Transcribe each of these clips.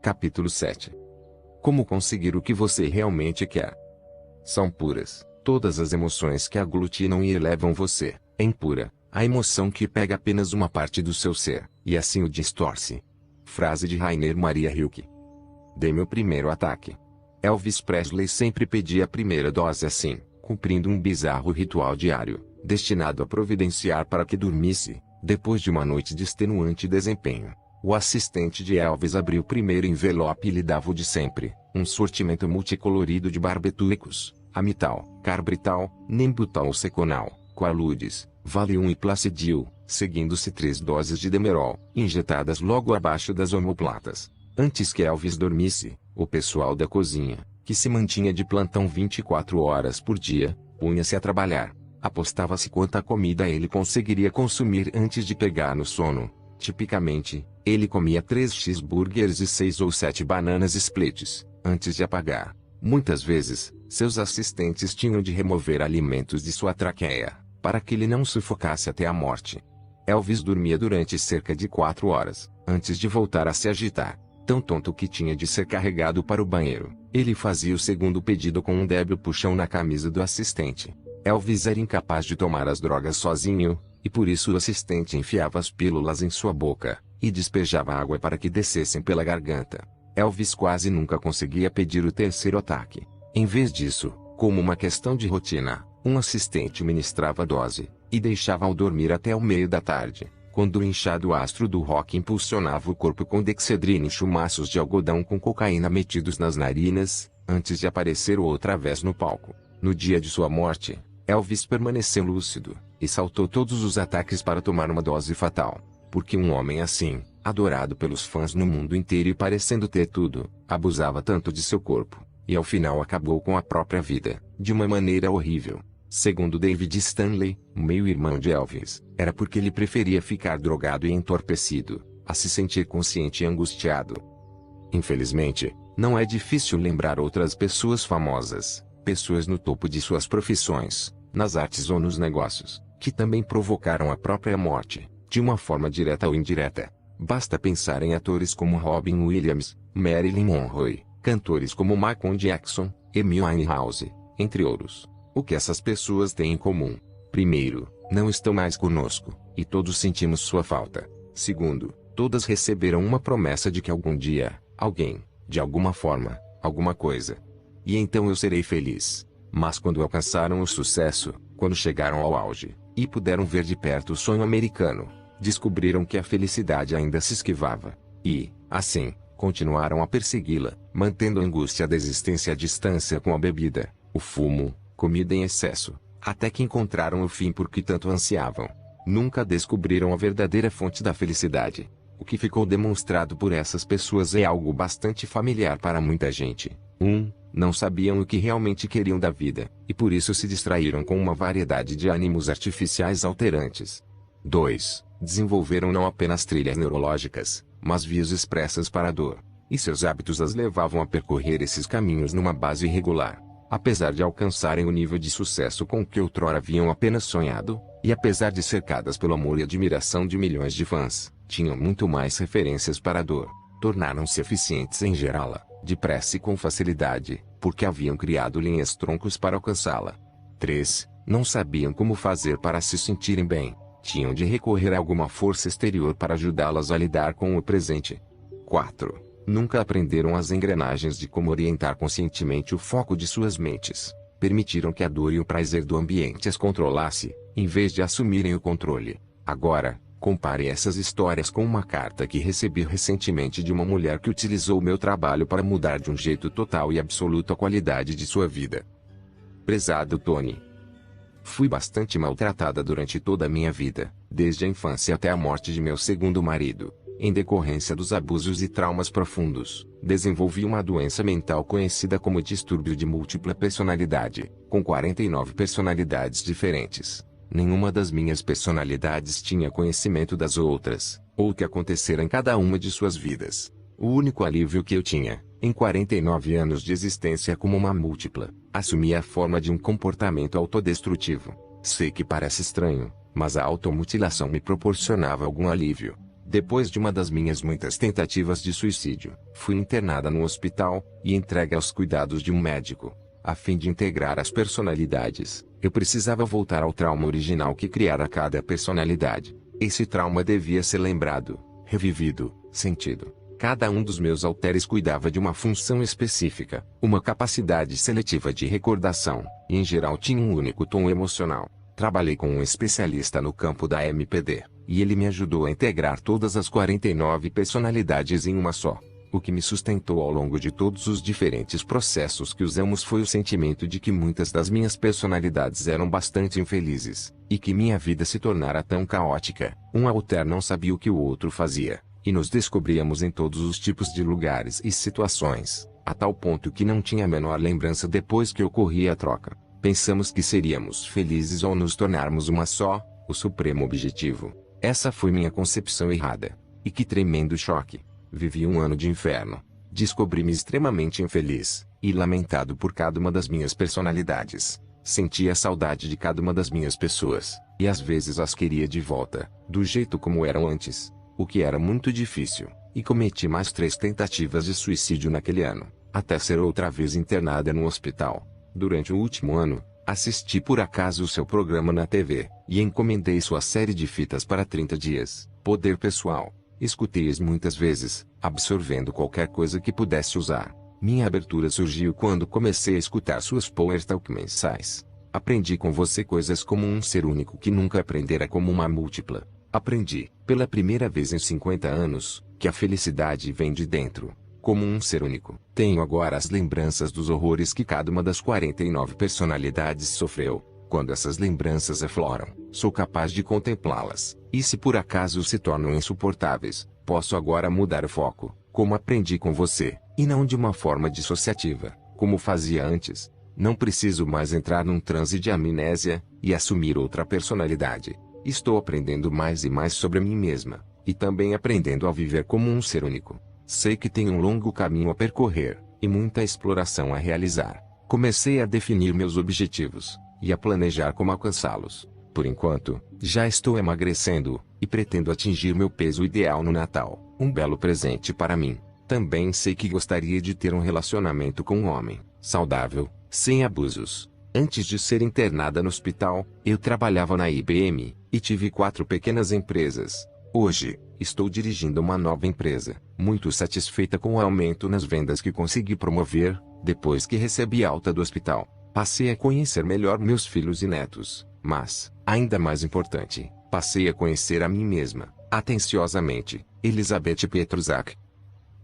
Capítulo 7. Como conseguir o que você realmente quer? São puras todas as emoções que aglutinam e elevam você. É impura a emoção que pega apenas uma parte do seu ser, e assim o distorce. Frase de Rainer Maria Rilke. Dei meu primeiro ataque. Elvis Presley sempre pedia a primeira dose assim, cumprindo um bizarro ritual diário, destinado a providenciar para que dormisse, depois de uma noite de extenuante desempenho. O assistente de Elvis abriu o primeiro envelope e lhe dava o de sempre, um sortimento multicolorido de barbitúricos, Amital, Carbrital, Nembutal Seconal, Quaaludes, Valium e Placidil, seguindo-se 3 doses de Demerol, injetadas logo abaixo das omoplatas. Antes que Elvis dormisse, o pessoal da cozinha, que se mantinha de plantão 24 horas por dia, punha-se a trabalhar. Apostava-se quanta comida ele conseguiria consumir antes de pegar no sono. Tipicamente, ele comia 3 cheeseburgers e 6 ou 7 bananas splits, antes de apagar. Muitas vezes, seus assistentes tinham de remover alimentos de sua traqueia, para que ele não sufocasse até a morte. Elvis dormia durante cerca de 4 horas, antes de voltar a se agitar. Tão tonto que tinha de ser carregado para o banheiro. Ele fazia o segundo pedido com um débil puxão na camisa do assistente. Elvis era incapaz de tomar as drogas sozinho, e por isso o assistente enfiava as pílulas em sua boca, e despejava água para que descessem pela garganta. Elvis quase nunca conseguia pedir o terceiro ataque. Em vez disso, como uma questão de rotina, um assistente ministrava a dose, e deixava-o dormir até o meio da tarde, quando o inchado astro do rock impulsionava o corpo com dexedrina e chumaços de algodão com cocaína metidos nas narinas, antes de aparecer outra vez no palco. No dia de sua morte, Elvis permaneceu lúcido, e saltou todos os ataques para tomar uma dose fatal. Porque um homem assim, adorado pelos fãs no mundo inteiro e parecendo ter tudo, abusava tanto de seu corpo, e ao final acabou com a própria vida, de uma maneira horrível. Segundo David Stanley, meio-irmão de Elvis, era porque ele preferia ficar drogado e entorpecido, a se sentir consciente e angustiado. Infelizmente, não é difícil lembrar outras pessoas famosas, pessoas no topo de suas profissões, nas artes ou nos negócios, que também provocaram a própria morte, de uma forma direta ou indireta. Basta pensar em atores como Robin Williams, Marilyn Monroe, cantores como Michael Jackson, Amy Winehouse, entre outros. O que essas pessoas têm em comum? Primeiro, não estão mais conosco, e todos sentimos sua falta. Segundo, todas receberam uma promessa de que algum dia, alguém, de alguma forma, alguma coisa. E então eu serei feliz. Mas quando alcançaram o sucesso, quando chegaram ao auge, e puderam ver de perto o sonho americano, descobriram que a felicidade ainda se esquivava. E, assim, continuaram a persegui-la, mantendo a angústia da existência à distância com a bebida, o fumo, comida em excesso, até que encontraram o fim por que tanto ansiavam. Nunca descobriram a verdadeira fonte da felicidade. O que ficou demonstrado por essas pessoas é algo bastante familiar para muita gente. 1. Não sabiam o que realmente queriam da vida, e por isso se distraíram com uma variedade de ânimos artificiais alterantes. 2. Desenvolveram não apenas trilhas neurológicas, mas vias expressas para a dor, e seus hábitos as levavam a percorrer esses caminhos numa base irregular. Apesar de alcançarem o nível de sucesso com que outrora haviam apenas sonhado, e apesar de cercadas pelo amor e admiração de milhões de fãs, tinham muito mais referências para a dor. Tornaram-se eficientes em gerá-la, depressa e com facilidade, porque haviam criado linhas troncos para alcançá-la. 3. Não sabiam como fazer para se sentirem bem. Tinham de recorrer a alguma força exterior para ajudá-las a lidar com o presente. 4. Nunca aprenderam as engrenagens de como orientar conscientemente o foco de suas mentes. Permitiram que a dor e o prazer do ambiente as controlasse, em vez de assumirem o controle. Agora, compare essas histórias com uma carta que recebi recentemente de uma mulher que utilizou o meu trabalho para mudar de um jeito total e absoluto a qualidade de sua vida. Prezado Tony, fui bastante maltratada durante toda a minha vida, desde a infância até a morte de meu segundo marido. Em decorrência dos abusos e traumas profundos, desenvolvi uma doença mental conhecida como distúrbio de múltipla personalidade, com 49 personalidades diferentes. Nenhuma das minhas personalidades tinha conhecimento das outras, ou o que acontecera em cada uma de suas vidas. O único alívio que eu tinha, em 49 anos de existência como uma múltipla, assumia a forma de um comportamento autodestrutivo. Sei que parece estranho, mas a automutilação me proporcionava algum alívio. Depois de uma das minhas muitas tentativas de suicídio, fui internada no hospital e entregue aos cuidados de um médico. A fim de integrar as personalidades, eu precisava voltar ao trauma original que criara cada personalidade. Esse trauma devia ser lembrado, revivido, sentido. Cada um dos meus halteres cuidava de uma função específica, uma capacidade seletiva de recordação, e em geral tinha um único tom emocional. Trabalhei com um especialista no campo da MPD, e ele me ajudou a integrar todas as 49 personalidades em uma só. O que me sustentou ao longo de todos os diferentes processos que usamos foi o sentimento de que muitas das minhas personalidades eram bastante infelizes, e que minha vida se tornara tão caótica. Um alter não sabia o que o outro fazia, e nos descobríamos em todos os tipos de lugares e situações, a tal ponto que não tinha a menor lembrança depois que ocorria a troca. Pensamos que seríamos felizes ao nos tornarmos uma só, o supremo objetivo. Essa foi minha concepção errada. E que tremendo choque! Vivi um ano de inferno. Descobri-me extremamente infeliz, e lamentado por cada uma das minhas personalidades. Sentia saudade de cada uma das minhas pessoas, e às vezes as queria de volta, do jeito como eram antes, o que era muito difícil, e cometi mais 3 tentativas de suicídio naquele ano, até ser outra vez internada no hospital. Durante o último ano, assisti por acaso o seu programa na TV, e encomendei sua série de fitas para 30 dias, Poder Pessoal. Escutei-as muitas vezes, absorvendo qualquer coisa que pudesse usar. Minha abertura surgiu quando comecei a escutar suas Power Talk mensais. Aprendi com você coisas como um ser único que nunca aprendera como uma múltipla. Aprendi, pela primeira vez em 50 anos, que a felicidade vem de dentro, como um ser único. Tenho agora as lembranças dos horrores que cada uma das 49 personalidades sofreu. Quando essas lembranças afloram, sou capaz de contemplá-las, e se por acaso se tornam insuportáveis, posso agora mudar o foco, como aprendi com você, e não de uma forma dissociativa, como fazia antes. Não preciso mais entrar num transe de amnésia, e assumir outra personalidade. Estou aprendendo mais e mais sobre mim mesma, e também aprendendo a viver como um ser único. Sei que tenho um longo caminho a percorrer, e muita exploração a realizar. Comecei a definir meus objetivos, e a planejar como alcançá-los. Por enquanto, já estou emagrecendo, e pretendo atingir meu peso ideal no Natal, um belo presente para mim. Também sei que gostaria de ter um relacionamento com um homem, saudável, sem abusos. Antes de ser internada no hospital, eu trabalhava na IBM, e tive 4 pequenas empresas. Hoje, estou dirigindo uma nova empresa, muito satisfeita com o aumento nas vendas que consegui promover, depois que recebi alta do hospital. Passei a conhecer melhor meus filhos e netos, mas, ainda mais importante, passei a conhecer a mim mesma, atenciosamente. Elizabeth Petruzak.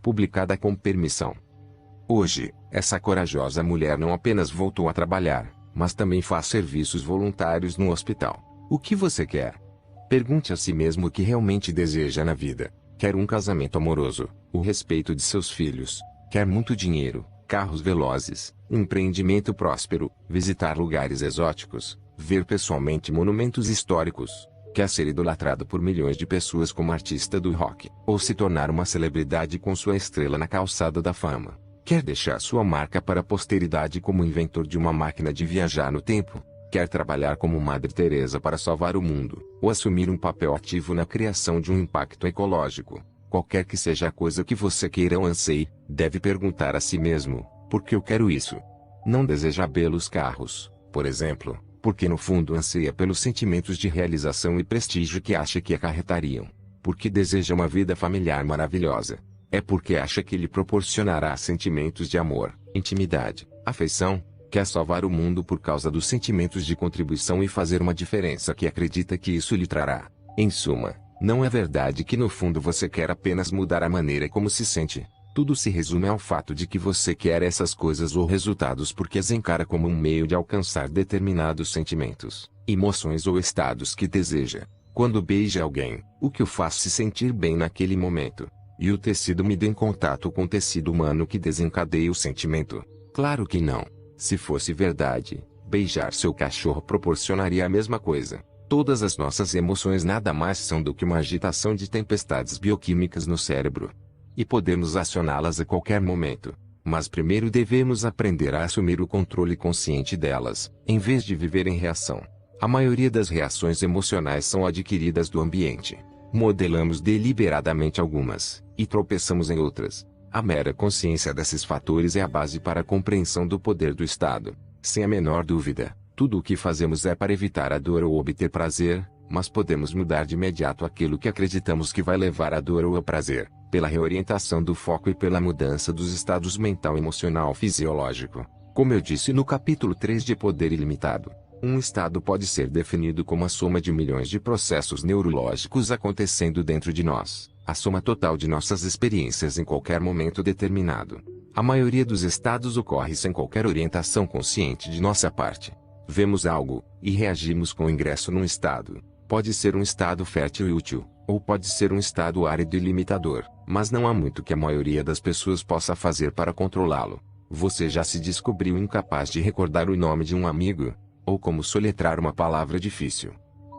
Publicada com permissão. Hoje, essa corajosa mulher não apenas voltou a trabalhar, mas também faz serviços voluntários no hospital. O que você quer? Pergunte a si mesmo o que realmente deseja na vida. Quer um casamento amoroso, o respeito de seus filhos, quer muito dinheiro, carros velozes, um empreendimento próspero, visitar lugares exóticos, ver pessoalmente monumentos históricos, quer ser idolatrado por milhões de pessoas como artista do rock, ou se tornar uma celebridade com sua estrela na calçada da fama. Quer deixar sua marca para a posteridade como inventor de uma máquina de viajar no tempo? Quer trabalhar como Madre Teresa para salvar o mundo, ou assumir um papel ativo na criação de um impacto ecológico? Qualquer que seja a coisa que você queira ou anseie, deve perguntar a si mesmo, por que eu quero isso? Não deseja belos carros, por exemplo, porque no fundo anseia pelos sentimentos de realização e prestígio que acha que acarretariam. Porque deseja uma vida familiar maravilhosa. É porque acha que lhe proporcionará sentimentos de amor, intimidade, afeição. Quer salvar o mundo por causa dos sentimentos de contribuição e fazer uma diferença que acredita que isso lhe trará. Em suma, não é verdade que no fundo você quer apenas mudar a maneira como se sente. Tudo se resume ao fato de que você quer essas coisas ou resultados porque as encara como um meio de alcançar determinados sentimentos, emoções ou estados que deseja. Quando beija alguém, o que o faz se sentir bem naquele momento? E o tecido mide em contato com o tecido humano que desencadeia o sentimento? Claro que não. Se fosse verdade, beijar seu cachorro proporcionaria a mesma coisa. Todas as nossas emoções nada mais são do que uma agitação de tempestades bioquímicas no cérebro. E podemos acioná-las a qualquer momento. Mas primeiro devemos aprender a assumir o controle consciente delas, em vez de viver em reação. A maioria das reações emocionais são adquiridas do ambiente. Modelamos deliberadamente algumas, e tropeçamos em outras. A mera consciência desses fatores é a base para a compreensão do poder do Estado. Sem a menor dúvida, tudo o que fazemos é para evitar a dor ou obter prazer, mas podemos mudar de imediato aquilo que acreditamos que vai levar à dor ou ao prazer, pela reorientação do foco e pela mudança dos estados mental, emocional, fisiológico. Como eu disse no capítulo 3 de Poder Ilimitado, um estado pode ser definido como a soma de milhões de processos neurológicos acontecendo dentro de nós, a soma total de nossas experiências em qualquer momento determinado. A maioria dos estados ocorre sem qualquer orientação consciente de nossa parte. Vemos algo, e reagimos com o ingresso num estado. Pode ser um estado fértil e útil, ou pode ser um estado árido e limitador, mas não há muito que a maioria das pessoas possa fazer para controlá-lo. Você já se descobriu incapaz de recordar o nome de um amigo? Ou como soletrar uma palavra difícil?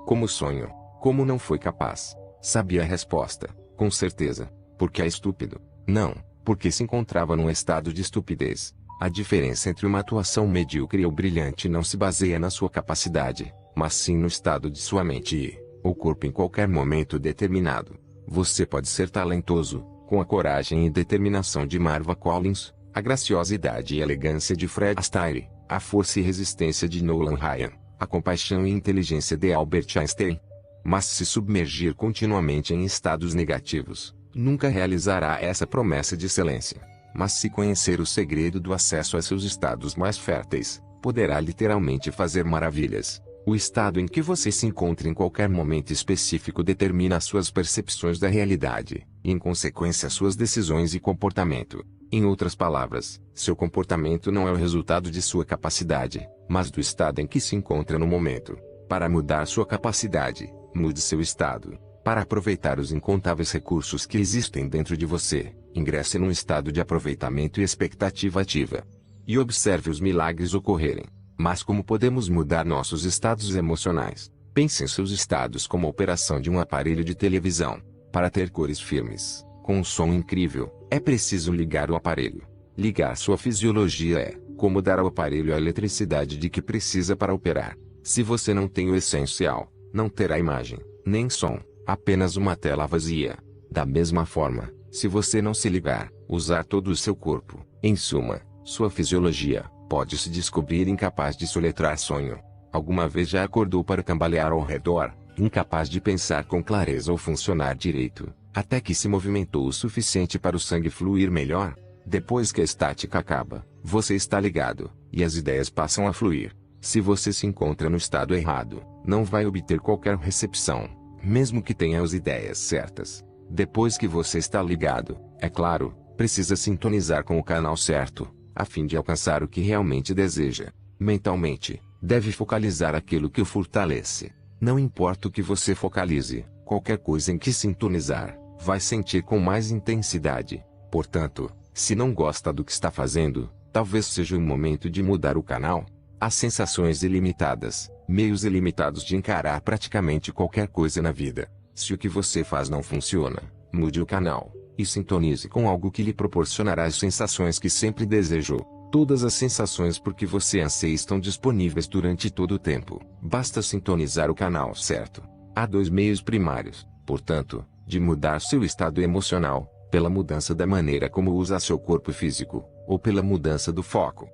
Como sonho? Como não foi capaz? Sabia a resposta, com certeza. Porque é estúpido? Não, porque se encontrava num estado de estupidez. A diferença entre uma atuação medíocre ou brilhante não se baseia na sua capacidade, mas sim no estado de sua mente e, ou corpo em qualquer momento determinado. Você pode ser talentoso, com a coragem e determinação de Marva Collins, a graciosidade e elegância de Fred Astaire, a força e resistência de Nolan Ryan, a compaixão e inteligência de Albert Einstein. Mas se submergir continuamente em estados negativos, nunca realizará essa promessa de excelência. Mas se conhecer o segredo do acesso a seus estados mais férteis, poderá literalmente fazer maravilhas. O estado em que você se encontra em qualquer momento específico determina as suas percepções da realidade, e em consequência suas decisões e comportamento. Em outras palavras, seu comportamento não é o resultado de sua capacidade, mas do estado em que se encontra no momento. Para mudar sua capacidade, mude seu estado. Para aproveitar os incontáveis recursos que existem dentro de você, ingresse num estado de aproveitamento e expectativa ativa. E observe os milagres ocorrerem. Mas como podemos mudar nossos estados emocionais? Pense em seus estados como a operação de um aparelho de televisão. Para ter cores firmes, com um som incrível, é preciso ligar o aparelho. Ligar sua fisiologia é, como dar ao aparelho a eletricidade de que precisa para operar. Se você não tem o essencial, não terá imagem, nem som, apenas uma tela vazia. Da mesma forma, se você não se ligar, usar todo o seu corpo, em suma, sua fisiologia, pode se descobrir incapaz de soletrar sonho. Alguma vez já acordou para cambalear ao redor, incapaz de pensar com clareza ou funcionar direito, até que se movimentou o suficiente para o sangue fluir melhor? Depois que a estática acaba, você está ligado, e as ideias passam a fluir. Se você se encontra no estado errado, não vai obter qualquer recepção, mesmo que tenha as ideias certas. Depois que você está ligado, é claro, precisa sintonizar com o canal certo, a fim de alcançar o que realmente deseja. Mentalmente, deve focalizar aquilo que o fortalece. Não importa o que você focalize, qualquer coisa em que sintonizar, vai sentir com mais intensidade. Portanto, se não gosta do que está fazendo, talvez seja o momento de mudar o canal. Há sensações ilimitadas, meios ilimitados de encarar praticamente qualquer coisa na vida. Se o que você faz não funciona, mude o canal, e sintonize com algo que lhe proporcionará as sensações que sempre desejou. Todas as sensações por que você anseia estão disponíveis durante todo o tempo. Basta sintonizar o canal certo. Há dois meios primários, portanto, de mudar seu estado emocional, pela mudança da maneira como usa seu corpo físico, ou pela mudança do foco.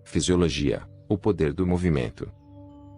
Fisiologia, o poder do movimento.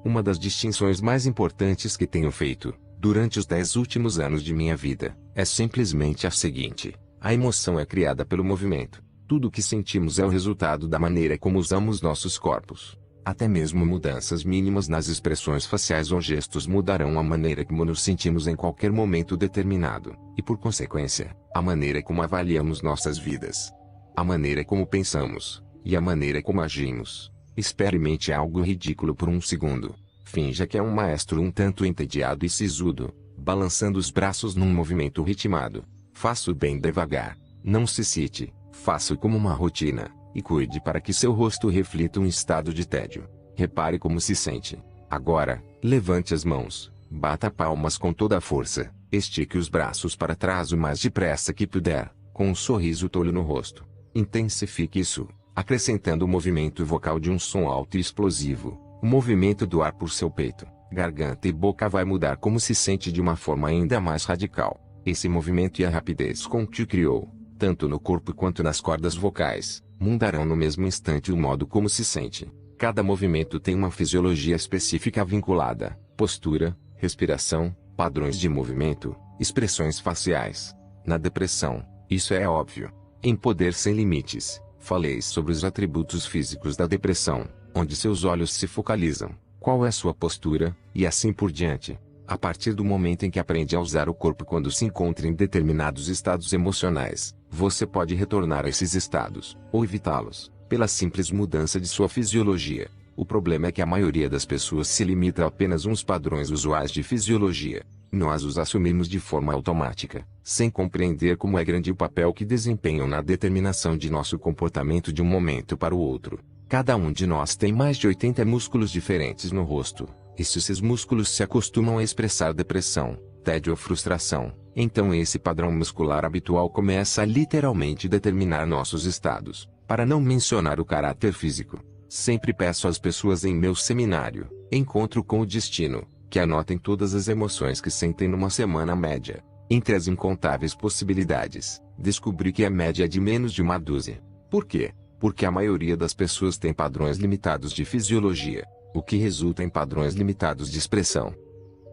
Uma das distinções mais importantes que tenho feito, durante os 10 últimos anos de minha vida, é simplesmente a seguinte: a emoção é criada pelo movimento. Tudo o que sentimos é o resultado da maneira como usamos nossos corpos. Até mesmo mudanças mínimas nas expressões faciais ou gestos mudarão a maneira como nos sentimos em qualquer momento determinado, e por consequência, a maneira como avaliamos nossas vidas. A maneira como pensamos, e a maneira como agimos. Experimente algo ridículo por um segundo. Finja que é um maestro um tanto entediado e sisudo, balançando os braços num movimento ritmado. Faça-o bem devagar. Não se cite. Faça-o como uma rotina, e cuide para que seu rosto reflita um estado de tédio. Repare como se sente. Agora, levante as mãos, bata palmas com toda a força, estique os braços para trás o mais depressa que puder, com um sorriso tolo no rosto. Intensifique isso, acrescentando o movimento vocal de um som alto e explosivo, o movimento do ar por seu peito. garganta e boca vai mudar como se sente de uma forma ainda mais radical. Esse movimento e a rapidez com que o criou, tanto no corpo quanto nas cordas vocais, mudarão no mesmo instante o modo como se sente. Cada movimento tem uma fisiologia específica vinculada, postura, respiração, padrões de movimento, expressões faciais. Na depressão, isso é óbvio. Em Poder Sem Limites, falei sobre os atributos físicos da depressão, onde seus olhos se focalizam, qual é sua postura, e assim por diante. A partir do momento em que aprende a usar o corpo quando se encontra em determinados estados emocionais, você pode retornar a esses estados, ou evitá-los, pela simples mudança de sua fisiologia. O problema é que a maioria das pessoas se limita a apenas uns padrões usuais de fisiologia. Nós os assumimos de forma automática, sem compreender como é grande o papel que desempenham na determinação de nosso comportamento de um momento para o outro. Cada um de nós tem mais de 80 músculos diferentes no rosto, e se esses músculos se acostumam a expressar depressão, tédio ou frustração, então esse padrão muscular habitual começa a literalmente determinar nossos estados, para não mencionar o caráter físico. Sempre peço às pessoas em meu seminário, Encontro com o Destino, que anotem todas as emoções que sentem numa semana média. Entre as incontáveis possibilidades, descobri que a média é de menos de uma dúzia. Por quê? Porque a maioria das pessoas tem padrões limitados de fisiologia, o que resulta em padrões limitados de expressão.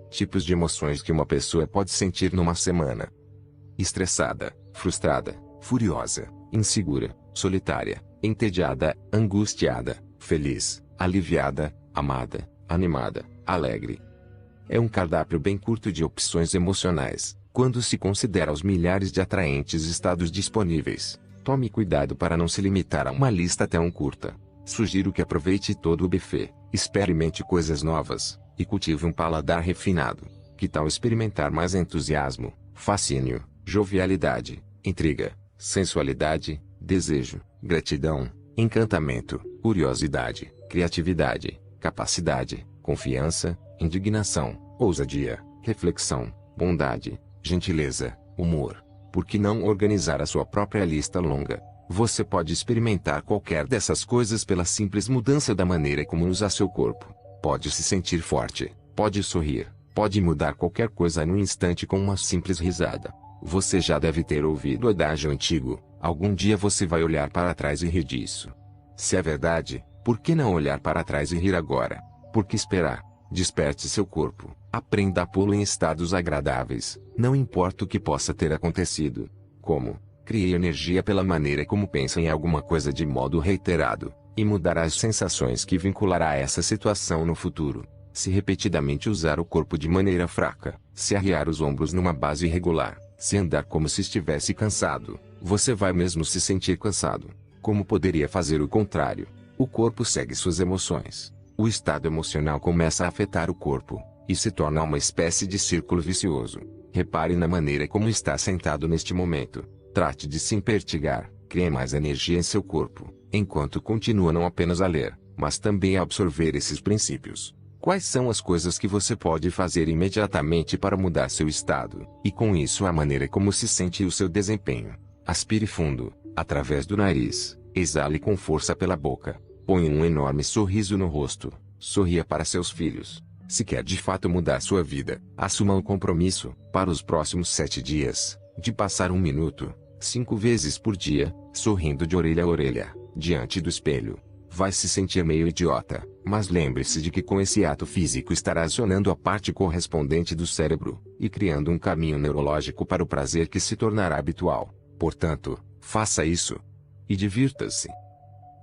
Tipos de emoções que uma pessoa pode sentir numa semana: estressada, frustrada, furiosa, insegura, solitária, entediada, angustiada, feliz, aliviada, amada, animada, alegre. É um cardápio bem curto de opções emocionais, quando se considera os milhares de atraentes estados disponíveis. Tome cuidado para não se limitar a uma lista tão curta. Sugiro que aproveite todo o buffet, experimente coisas novas, e cultive um paladar refinado. Que tal experimentar mais entusiasmo, fascínio, jovialidade, intriga, sensualidade, desejo, gratidão, encantamento, curiosidade, criatividade, capacidade, confiança, indignação, ousadia, reflexão, bondade, gentileza, humor? Por que não organizar a sua própria lista longa? Você pode experimentar qualquer dessas coisas pela simples mudança da maneira como usa seu corpo. Pode se sentir forte, pode sorrir, pode mudar qualquer coisa num instante com uma simples risada. Você já deve ter ouvido o adágio antigo: algum dia você vai olhar para trás e rir disso. Se é verdade, por que não olhar para trás e rir agora? Por que esperar? Desperte seu corpo, aprenda a pô-lo em estados agradáveis, não importa o que possa ter acontecido. Como? Crie energia pela maneira como pensa em alguma coisa de modo reiterado, e mudará as sensações que vinculará a essa situação no futuro. Se repetidamente usar o corpo de maneira fraca, se arriar os ombros numa base irregular, se andar como se estivesse cansado, você vai mesmo se sentir cansado. Como poderia fazer o contrário? O corpo segue suas emoções. O estado emocional começa a afetar o corpo, e se torna uma espécie de círculo vicioso. Repare na maneira como está sentado neste momento. Trate de se impertigar, crie mais energia em seu corpo, enquanto continua não apenas a ler, mas também a absorver esses princípios. Quais são as coisas que você pode fazer imediatamente para mudar seu estado, e com isso a maneira como se sente e o seu desempenho? Aspire fundo, através do nariz, exale com força pela boca. Ponha um enorme sorriso no rosto, sorria para seus filhos. Se quer de fato mudar sua vida, assuma um compromisso, para os próximos 7 dias, de passar 1 minuto, 5 vezes por dia, sorrindo de orelha a orelha, diante do espelho. Vai se sentir meio idiota, mas lembre-se de que com esse ato físico estará acionando a parte correspondente do cérebro, e criando um caminho neurológico para o prazer que se tornará habitual. Portanto, faça isso. E divirta-se.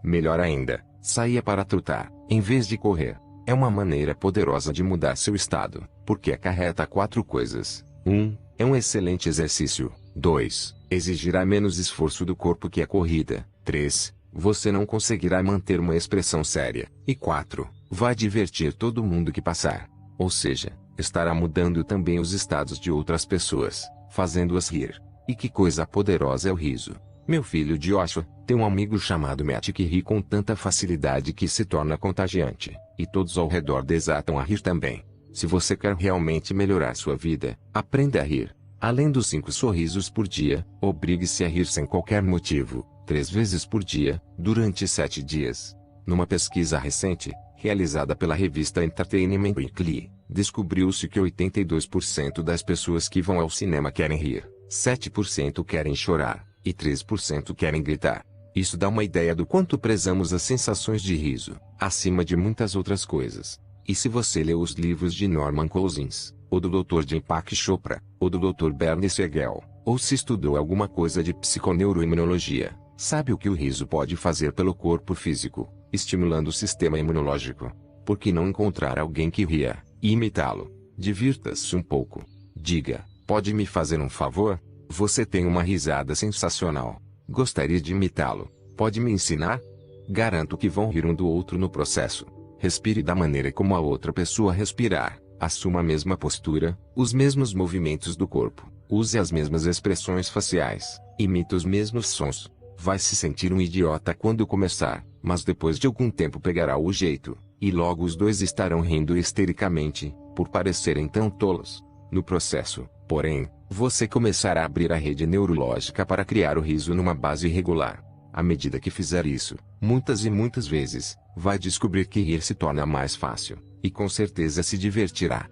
Melhor ainda, saia para trotar, em vez de correr. É uma maneira poderosa de mudar seu estado, porque acarreta 4 coisas. 1. É um excelente exercício. 2. Exigirá menos esforço do corpo que a corrida. 3. Você não conseguirá manter uma expressão séria. E 4. Vai divertir todo mundo que passar. Ou seja, estará mudando também os estados de outras pessoas, fazendo-as rir. E que coisa poderosa é o riso. Meu filho Joshua tem um amigo chamado Matt que ri com tanta facilidade que se torna contagiante, e todos ao redor desatam a rir também. Se você quer realmente melhorar sua vida, aprenda a rir. Além dos 5 sorrisos por dia, obrigue-se a rir sem qualquer motivo, 3 vezes por dia, durante 7 dias. Numa pesquisa recente, realizada pela revista Entertainment Weekly, Descobriu-se que 82% das pessoas que vão ao cinema querem rir, 7% querem chorar, e 3% querem gritar. Isso dá uma ideia do quanto prezamos as sensações de riso, acima de muitas outras coisas. E se você leu os livros de Norman Cousins, ou do Dr. Deepak Chopra, ou do Dr. Bernie Siegel, ou se estudou alguma coisa de psiconeuroimunologia, sabe o que o riso pode fazer pelo corpo físico, estimulando o sistema imunológico. Por que não encontrar alguém que ria, e imitá-lo? Divirta-se um pouco. Diga, pode me fazer um favor? Você tem uma risada sensacional. Gostaria de imitá-lo. Pode me ensinar? Garanto que vão rir um do outro no processo. Respire da maneira como a outra pessoa respirar. Assuma a mesma postura, os mesmos movimentos do corpo. Use as mesmas expressões faciais. Imite os mesmos sons. Vai se sentir um idiota quando começar, mas depois de algum tempo pegará o jeito, e logo os dois estarão rindo histericamente, por parecerem tão tolos. No processo, porém, você começará a abrir a rede neurológica para criar o riso numa base regular. À medida que fizer isso, muitas e muitas vezes, vai descobrir que rir se torna mais fácil, e com certeza se divertirá.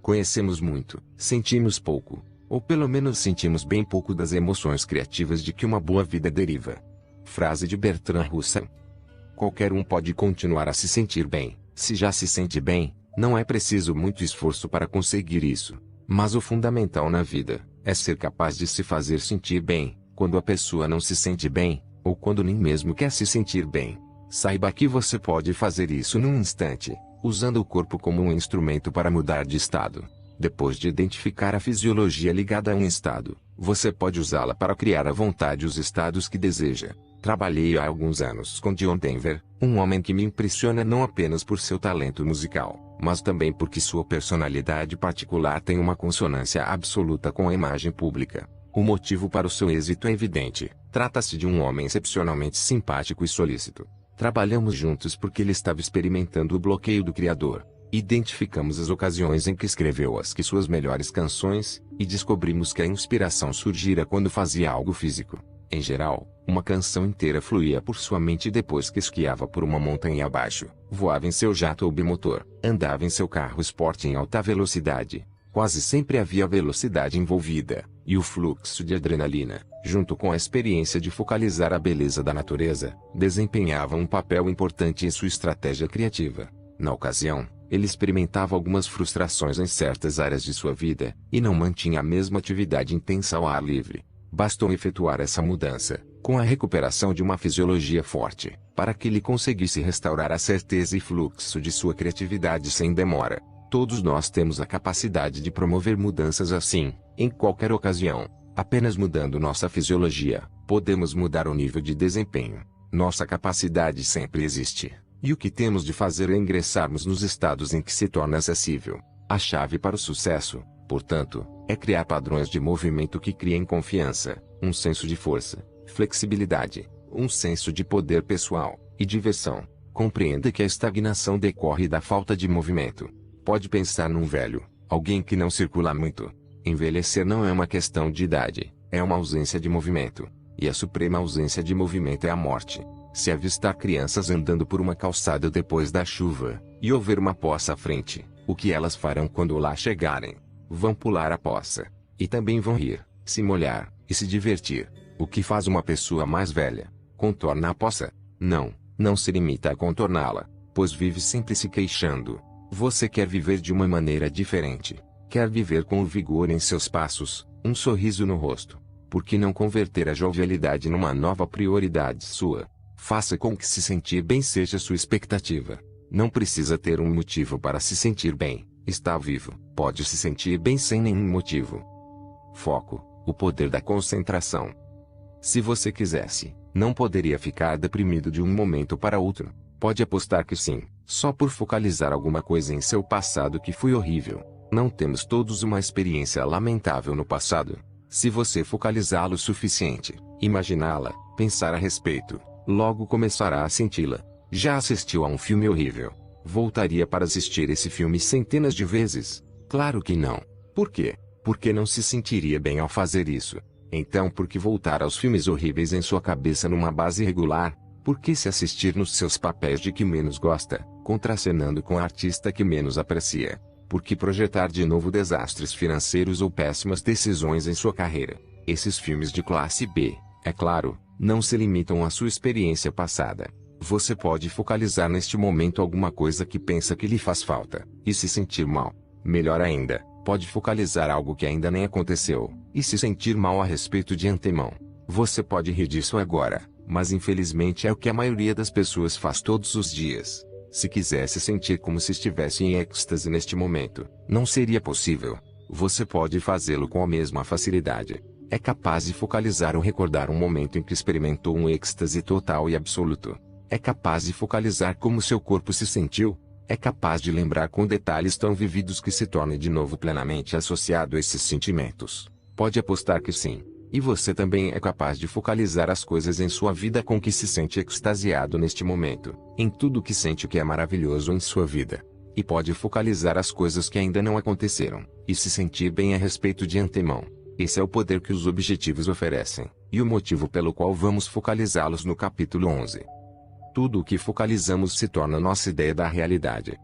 Conhecemos muito, sentimos pouco, ou pelo menos sentimos bem pouco das emoções criativas de que uma boa vida deriva. Frase de Bertrand Russell. Qualquer um pode continuar a se sentir bem. Se já se sente bem, não é preciso muito esforço para conseguir isso. Mas o fundamental na vida é ser capaz de se fazer sentir bem, quando a pessoa não se sente bem, ou quando nem mesmo quer se sentir bem. Saiba que você pode fazer isso num instante, usando o corpo como um instrumento para mudar de estado. Depois de identificar a fisiologia ligada a um estado, você pode usá-la para criar à vontade os estados que deseja. Trabalhei há alguns anos com John Denver, um homem que me impressiona não apenas por seu talento musical, mas também porque sua personalidade particular tem uma consonância absoluta com a imagem pública. O motivo para o seu êxito é evidente. Trata-se de um homem excepcionalmente simpático e solícito. Trabalhamos juntos porque ele estava experimentando o bloqueio do Criador. Identificamos as ocasiões em que escreveu suas melhores canções, e descobrimos que a inspiração surgira quando fazia algo físico. Em geral, uma canção inteira fluía por sua mente depois que esquiava por uma montanha abaixo, voava em seu jato ou bimotor, andava em seu carro esporte em alta velocidade. Quase sempre havia velocidade envolvida, e o fluxo de adrenalina, junto com a experiência de focalizar a beleza da natureza, desempenhava um papel importante em sua estratégia criativa. Na ocasião, ele experimentava algumas frustrações em certas áreas de sua vida, e não mantinha a mesma atividade intensa ao ar livre. Bastou efetuar essa mudança, com a recuperação de uma fisiologia forte, para que ele conseguisse restaurar a certeza e fluxo de sua criatividade sem demora. Todos nós temos a capacidade de promover mudanças assim, em qualquer ocasião. Apenas mudando nossa fisiologia, podemos mudar o nível de desempenho. Nossa capacidade sempre existe. E o que temos de fazer é ingressarmos nos estados em que se torna acessível. A chave para o sucesso, portanto, é criar padrões de movimento que criem confiança, um senso de força, flexibilidade, um senso de poder pessoal, e diversão. Compreenda que a estagnação decorre da falta de movimento. Pode pensar num velho, alguém que não circula muito. Envelhecer não é uma questão de idade, é uma ausência de movimento. E a suprema ausência de movimento é a morte. Se avistar crianças andando por uma calçada depois da chuva, e houver uma poça à frente, o que elas farão quando lá chegarem? Vão pular a poça. E também vão rir, se molhar, e se divertir. O que faz uma pessoa mais velha? Contorna a poça? Não se limita a contorná-la, pois vive sempre se queixando. Você quer viver de uma maneira diferente. Quer viver com o vigor em seus passos, um sorriso no rosto. Por que não converter a jovialidade numa nova prioridade sua? Faça com que se sentir bem seja sua expectativa. Não precisa ter um motivo para se sentir bem. Está vivo, pode se sentir bem sem nenhum motivo. Foco, o poder da concentração. Se você quisesse, não poderia ficar deprimido de um momento para outro. Pode apostar que sim, só por focalizar alguma coisa em seu passado que foi horrível. Não temos todos uma experiência lamentável no passado. Se você focalizá-lo o suficiente, imaginá-la, pensar a respeito, logo começará a senti-la. Já assistiu a um filme horrível? Voltaria para assistir esse filme centenas de vezes? Claro que não. Por quê? Porque não se sentiria bem ao fazer isso. Então por que voltar aos filmes horríveis em sua cabeça numa base regular? Por que se assistir nos seus papéis de que menos gosta, contracenando com a artista que menos aprecia? Por que projetar de novo desastres financeiros ou péssimas decisões em sua carreira? Esses filmes de classe B, é claro, não se limitam à sua experiência passada. Você pode focalizar neste momento alguma coisa que pensa que lhe faz falta, e se sentir mal. Melhor ainda, pode focalizar algo que ainda nem aconteceu, e se sentir mal a respeito de antemão. Você pode rir disso agora, mas infelizmente é o que a maioria das pessoas faz todos os dias. Se quisesse sentir como se estivesse em êxtase neste momento, não seria possível. Você pode fazê-lo com a mesma facilidade. É capaz de focalizar ou recordar um momento em que experimentou um êxtase total e absoluto. É capaz de focalizar como seu corpo se sentiu. É capaz de lembrar com detalhes tão vividos que se torne de novo plenamente associado a esses sentimentos. Pode apostar que sim. E você também é capaz de focalizar as coisas em sua vida com que se sente extasiado neste momento, em tudo que sente que é maravilhoso em sua vida. E pode focalizar as coisas que ainda não aconteceram, e se sentir bem a respeito de antemão. Esse é o poder que os objetivos oferecem, e o motivo pelo qual vamos focalizá-los no capítulo 11. Tudo o que focalizamos se torna nossa ideia da realidade.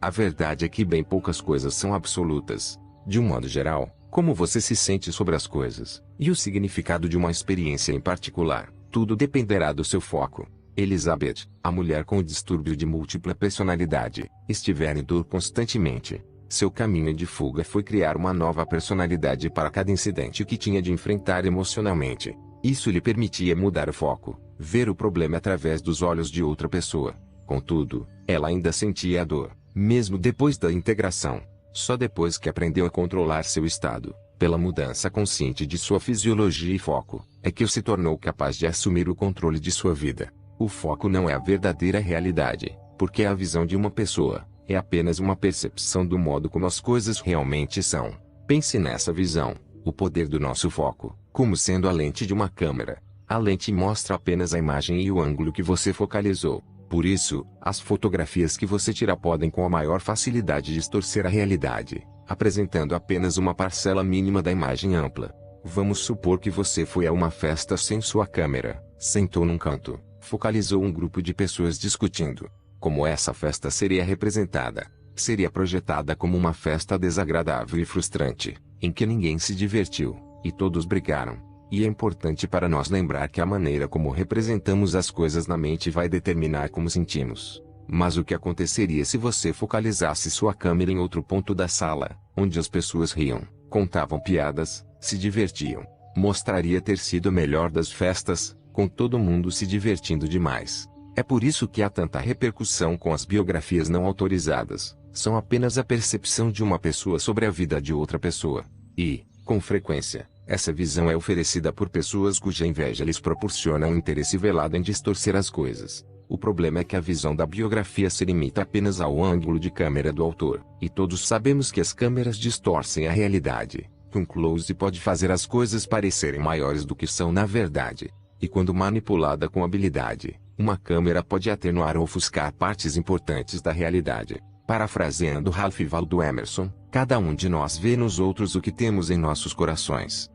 A verdade é que bem poucas coisas são absolutas. De um modo geral, como você se sente sobre as coisas, e o significado de uma experiência em particular, tudo dependerá do seu foco. Elizabeth, a mulher com o distúrbio de múltipla personalidade, estivera em dor constantemente. Seu caminho de fuga foi criar uma nova personalidade para cada incidente que tinha de enfrentar emocionalmente. Isso lhe permitia mudar o foco, ver o problema através dos olhos de outra pessoa. Contudo, ela ainda sentia a dor, mesmo depois da integração. Só depois que aprendeu a controlar seu estado, pela mudança consciente de sua fisiologia e foco, é que se tornou capaz de assumir o controle de sua vida. O foco não é a verdadeira realidade, porque é a visão de uma pessoa, é apenas uma percepção do modo como as coisas realmente são. Pense nessa visão, o poder do nosso foco, como sendo a lente de uma câmera. A lente mostra apenas a imagem e o ângulo que você focalizou. Por isso, as fotografias que você tira podem com a maior facilidade distorcer a realidade, apresentando apenas uma parcela mínima da imagem ampla. Vamos supor que você foi a uma festa sem sua câmera, sentou num canto, focalizou um grupo de pessoas discutindo. Como essa festa seria representada? Seria projetada como uma festa desagradável e frustrante, em que ninguém se divertiu, e todos brigaram. E é importante para nós lembrar que a maneira como representamos as coisas na mente vai determinar como sentimos. Mas o que aconteceria se você focalizasse sua câmera em outro ponto da sala, onde as pessoas riam, contavam piadas, se divertiam? Mostraria ter sido a melhor das festas, com todo mundo se divertindo demais. É por isso que há tanta repercussão com as biografias não autorizadas. São apenas a percepção de uma pessoa sobre a vida de outra pessoa. E, com frequência, essa visão é oferecida por pessoas cuja inveja lhes proporciona um interesse velado em distorcer as coisas. O problema é que a visão da biografia se limita apenas ao ângulo de câmera do autor, e todos sabemos que as câmeras distorcem a realidade, que um close pode fazer as coisas parecerem maiores do que são na verdade. E quando manipulada com habilidade, uma câmera pode atenuar ou ofuscar partes importantes da realidade. Parafraseando Ralph Waldo Emerson, cada um de nós vê nos outros o que temos em nossos corações.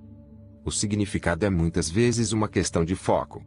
O significado é muitas vezes uma questão de foco.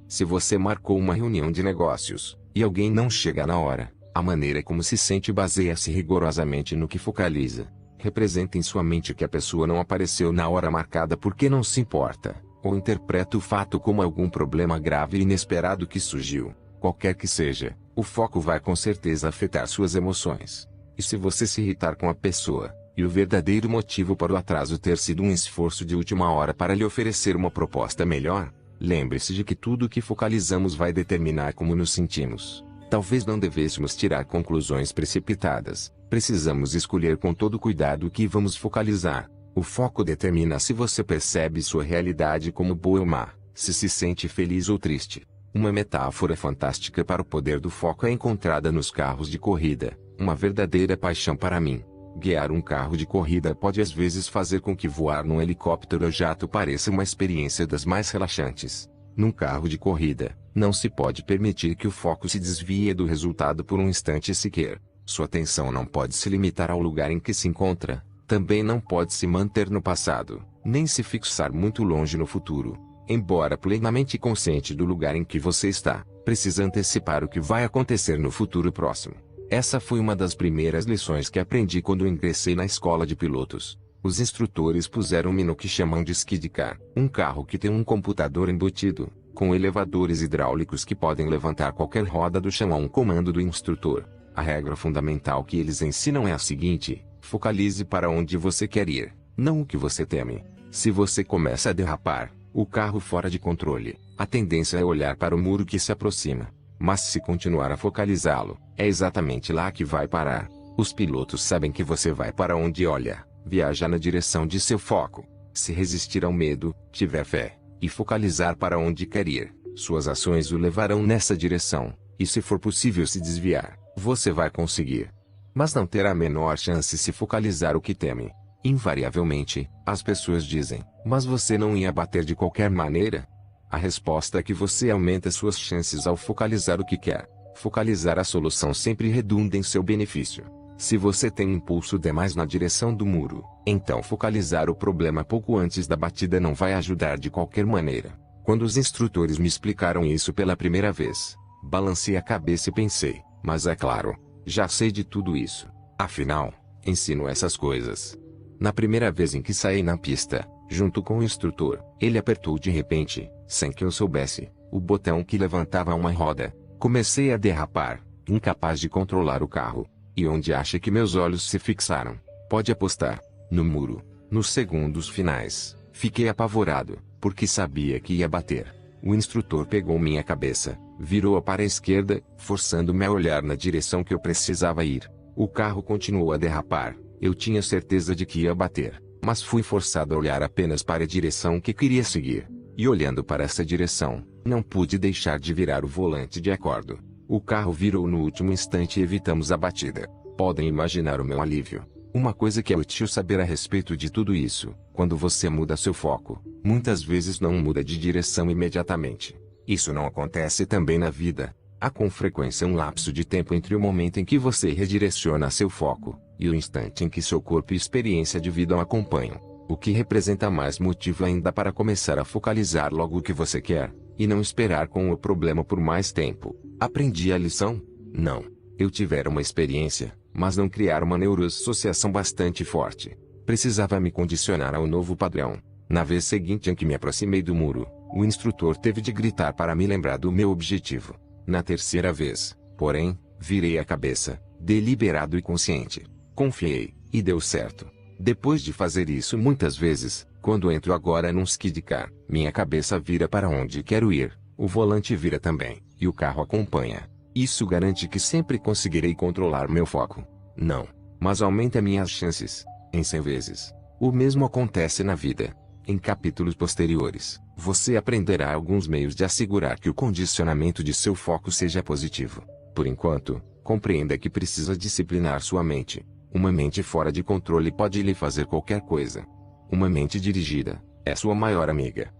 Se você marcou uma reunião de negócios, e alguém não chega na hora, a maneira como se sente baseia-se rigorosamente no que focaliza. Representa em sua mente que a pessoa não apareceu na hora marcada porque não se importa, ou interpreta o fato como algum problema grave e inesperado que surgiu. Qualquer que seja, o foco vai com certeza afetar suas emoções. E se você se irritar com a pessoa, e o verdadeiro motivo para o atraso ter sido um esforço de última hora para lhe oferecer uma proposta melhor, lembre-se de que tudo o que focalizamos vai determinar como nos sentimos. Talvez não devêssemos tirar conclusões precipitadas. Precisamos escolher com todo cuidado o que vamos focalizar. O foco determina se você percebe sua realidade como boa ou má, se sente feliz ou triste. Uma metáfora fantástica para o poder do foco é encontrada nos carros de corrida. Uma verdadeira paixão para mim. Guiar um carro de corrida pode às vezes fazer com que voar num helicóptero ou jato pareça uma experiência das mais relaxantes. Num carro de corrida, não se pode permitir que o foco se desvie do resultado por um instante sequer. Sua atenção não pode se limitar ao lugar em que se encontra, também não pode se manter no passado, nem se fixar muito longe no futuro. Embora plenamente consciente do lugar em que você está, precisa antecipar o que vai acontecer no futuro próximo. Essa foi uma das primeiras lições que aprendi quando ingressei na escola de pilotos. Os instrutores puseram-me no que chamam de skid car, um carro que tem um computador embutido, com elevadores hidráulicos que podem levantar qualquer roda do chão a um comando do instrutor. A regra fundamental que eles ensinam é a seguinte: focalize para onde você quer ir, não o que você teme. Se você começa a derrapar, o carro fora de controle, a tendência é olhar para o muro que se aproxima. Mas se continuar a focalizá-lo, é exatamente lá que vai parar. Os pilotos sabem que você vai para onde olha, viaja na direção de seu foco. Se resistir ao medo, tiver fé, e focalizar para onde quer ir, suas ações o levarão nessa direção, e se for possível se desviar, você vai conseguir. Mas não terá a menor chance se focalizar o que teme. Invariavelmente, as pessoas dizem, mas você não ia bater de qualquer maneira? A resposta é que você aumenta suas chances ao focalizar o que quer. Focalizar a solução sempre redunda em seu benefício. Se você tem impulso demais na direção do muro, então focalizar o problema pouco antes da batida não vai ajudar de qualquer maneira. Quando os instrutores me explicaram isso pela primeira vez, balancei a cabeça e pensei, mas é claro, já sei de tudo isso. Afinal, ensino essas coisas. Na primeira vez em que saí na pista, junto com o instrutor, ele apertou de repente, sem que eu soubesse, o botão que levantava uma roda. Comecei a derrapar, incapaz de controlar o carro. E onde acha que meus olhos se fixaram? Pode apostar. No muro. Nos segundos finais, fiquei apavorado, porque sabia que ia bater. O instrutor pegou minha cabeça, virou-a para a esquerda, forçando-me a olhar na direção que eu precisava ir. O carro continuou a derrapar. Eu tinha certeza de que ia bater, mas fui forçado a olhar apenas para a direção que queria seguir. E olhando para essa direção, não pude deixar de virar o volante de acordo. O carro virou no último instante e evitamos a batida. Podem imaginar o meu alívio. Uma coisa que é útil saber a respeito de tudo isso: quando você muda seu foco, muitas vezes não muda de direção imediatamente. Isso não acontece também na vida. Há com frequência um lapso de tempo entre o momento em que você redireciona seu foco, e o instante em que seu corpo e experiência de vida o acompanham. O que representa mais motivo ainda para começar a focalizar logo o que você quer, e não esperar com o problema por mais tempo. Aprendi a lição? Não. Eu tivera uma experiência, mas não criar uma neuroassociação bastante forte. Precisava me condicionar ao novo padrão. Na vez seguinte em que me aproximei do muro, o instrutor teve de gritar para me lembrar do meu objetivo. Na terceira vez, porém, virei a cabeça, deliberado e consciente. Confiei, e deu certo. Depois de fazer isso muitas vezes, quando entro agora num skid car, minha cabeça vira para onde quero ir, o volante vira também, e o carro acompanha. Isso garante que sempre conseguirei controlar meu foco. Não, mas aumenta minhas chances, em 100 vezes. O mesmo acontece na vida. Em capítulos posteriores, você aprenderá alguns meios de assegurar que o condicionamento de seu foco seja positivo. Por enquanto, compreenda que precisa disciplinar sua mente. Uma mente fora de controle pode lhe fazer qualquer coisa. Uma mente dirigida é sua maior amiga.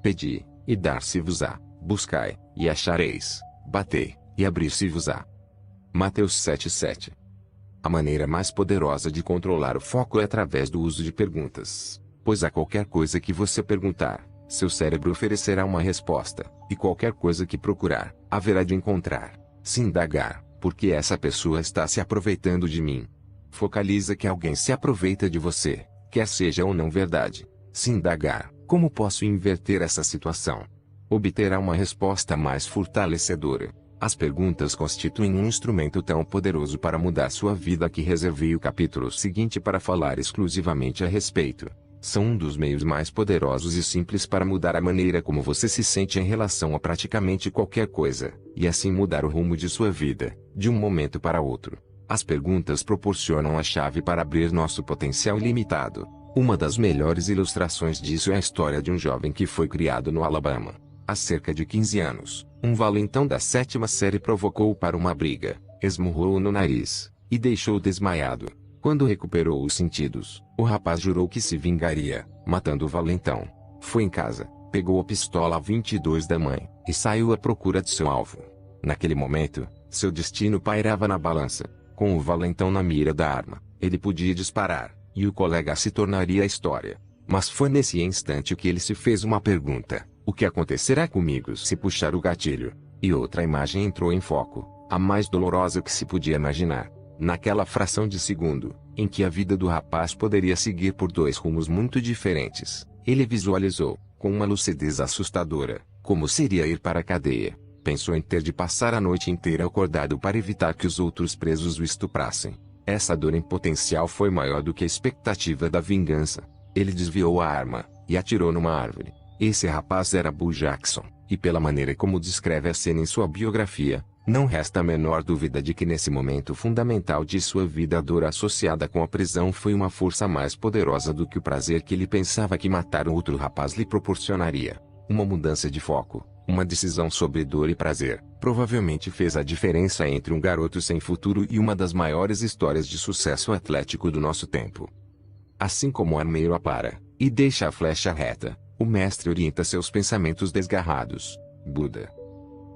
Pedi, e dar-se-vos-á. Buscai, e achareis. Batei, e abrir-se-vos-á. Mateus 7:7. A maneira mais poderosa de controlar o foco é através do uso de perguntas. Pois a qualquer coisa que você perguntar, seu cérebro oferecerá uma resposta, e qualquer coisa que procurar, haverá de encontrar. Se indagar, porque essa pessoa está se aproveitando de mim. Focaliza que alguém se aproveita de você, quer seja ou não verdade. Se indagar, como posso inverter essa situação? Obterá uma resposta mais fortalecedora. As perguntas constituem um instrumento tão poderoso para mudar sua vida que reservei o capítulo seguinte para falar exclusivamente a respeito. São um dos meios mais poderosos e simples para mudar a maneira como você se sente em relação a praticamente qualquer coisa, e assim mudar o rumo de sua vida, de um momento para outro. As perguntas proporcionam a chave para abrir nosso potencial ilimitado. Uma das melhores ilustrações disso é a história de um jovem que foi criado no Alabama. Há cerca de 15 anos, um valentão da 7ª série provocou-o para uma briga, esmurrou-o no nariz, e deixou-o desmaiado. Quando recuperou os sentidos, o rapaz jurou que se vingaria, matando o valentão. Foi em casa, pegou a pistola 22 da mãe, e saiu à procura de seu alvo. Naquele momento, seu destino pairava na balança. Com o valentão na mira da arma, ele podia disparar, e o colega se tornaria a história. Mas foi nesse instante que ele se fez uma pergunta: o que acontecerá comigo se puxar o gatilho? E outra imagem entrou em foco. a mais dolorosa que se podia imaginar. Naquela fração de segundo, em que a vida do rapaz poderia seguir por dois rumos muito diferentes, ele visualizou, com uma lucidez assustadora, como seria ir para a cadeia. Pensou em ter de passar a noite inteira acordado para evitar que os outros presos o estuprassem. Essa dor em potencial foi maior do que a expectativa da vingança. Ele desviou a arma e atirou numa árvore. Esse rapaz era Bo Jackson, e pela maneira como descreve a cena em sua biografia, não resta a menor dúvida de que nesse momento fundamental de sua vida a dor associada com a prisão foi uma força mais poderosa do que o prazer que ele pensava que matar outro rapaz lhe proporcionaria. Uma mudança de foco, uma decisão sobre dor e prazer, provavelmente fez a diferença entre um garoto sem futuro e uma das maiores histórias de sucesso atlético do nosso tempo. Assim como o armeiro apara e deixa a flecha reta, o mestre orienta seus pensamentos desgarrados. Buda.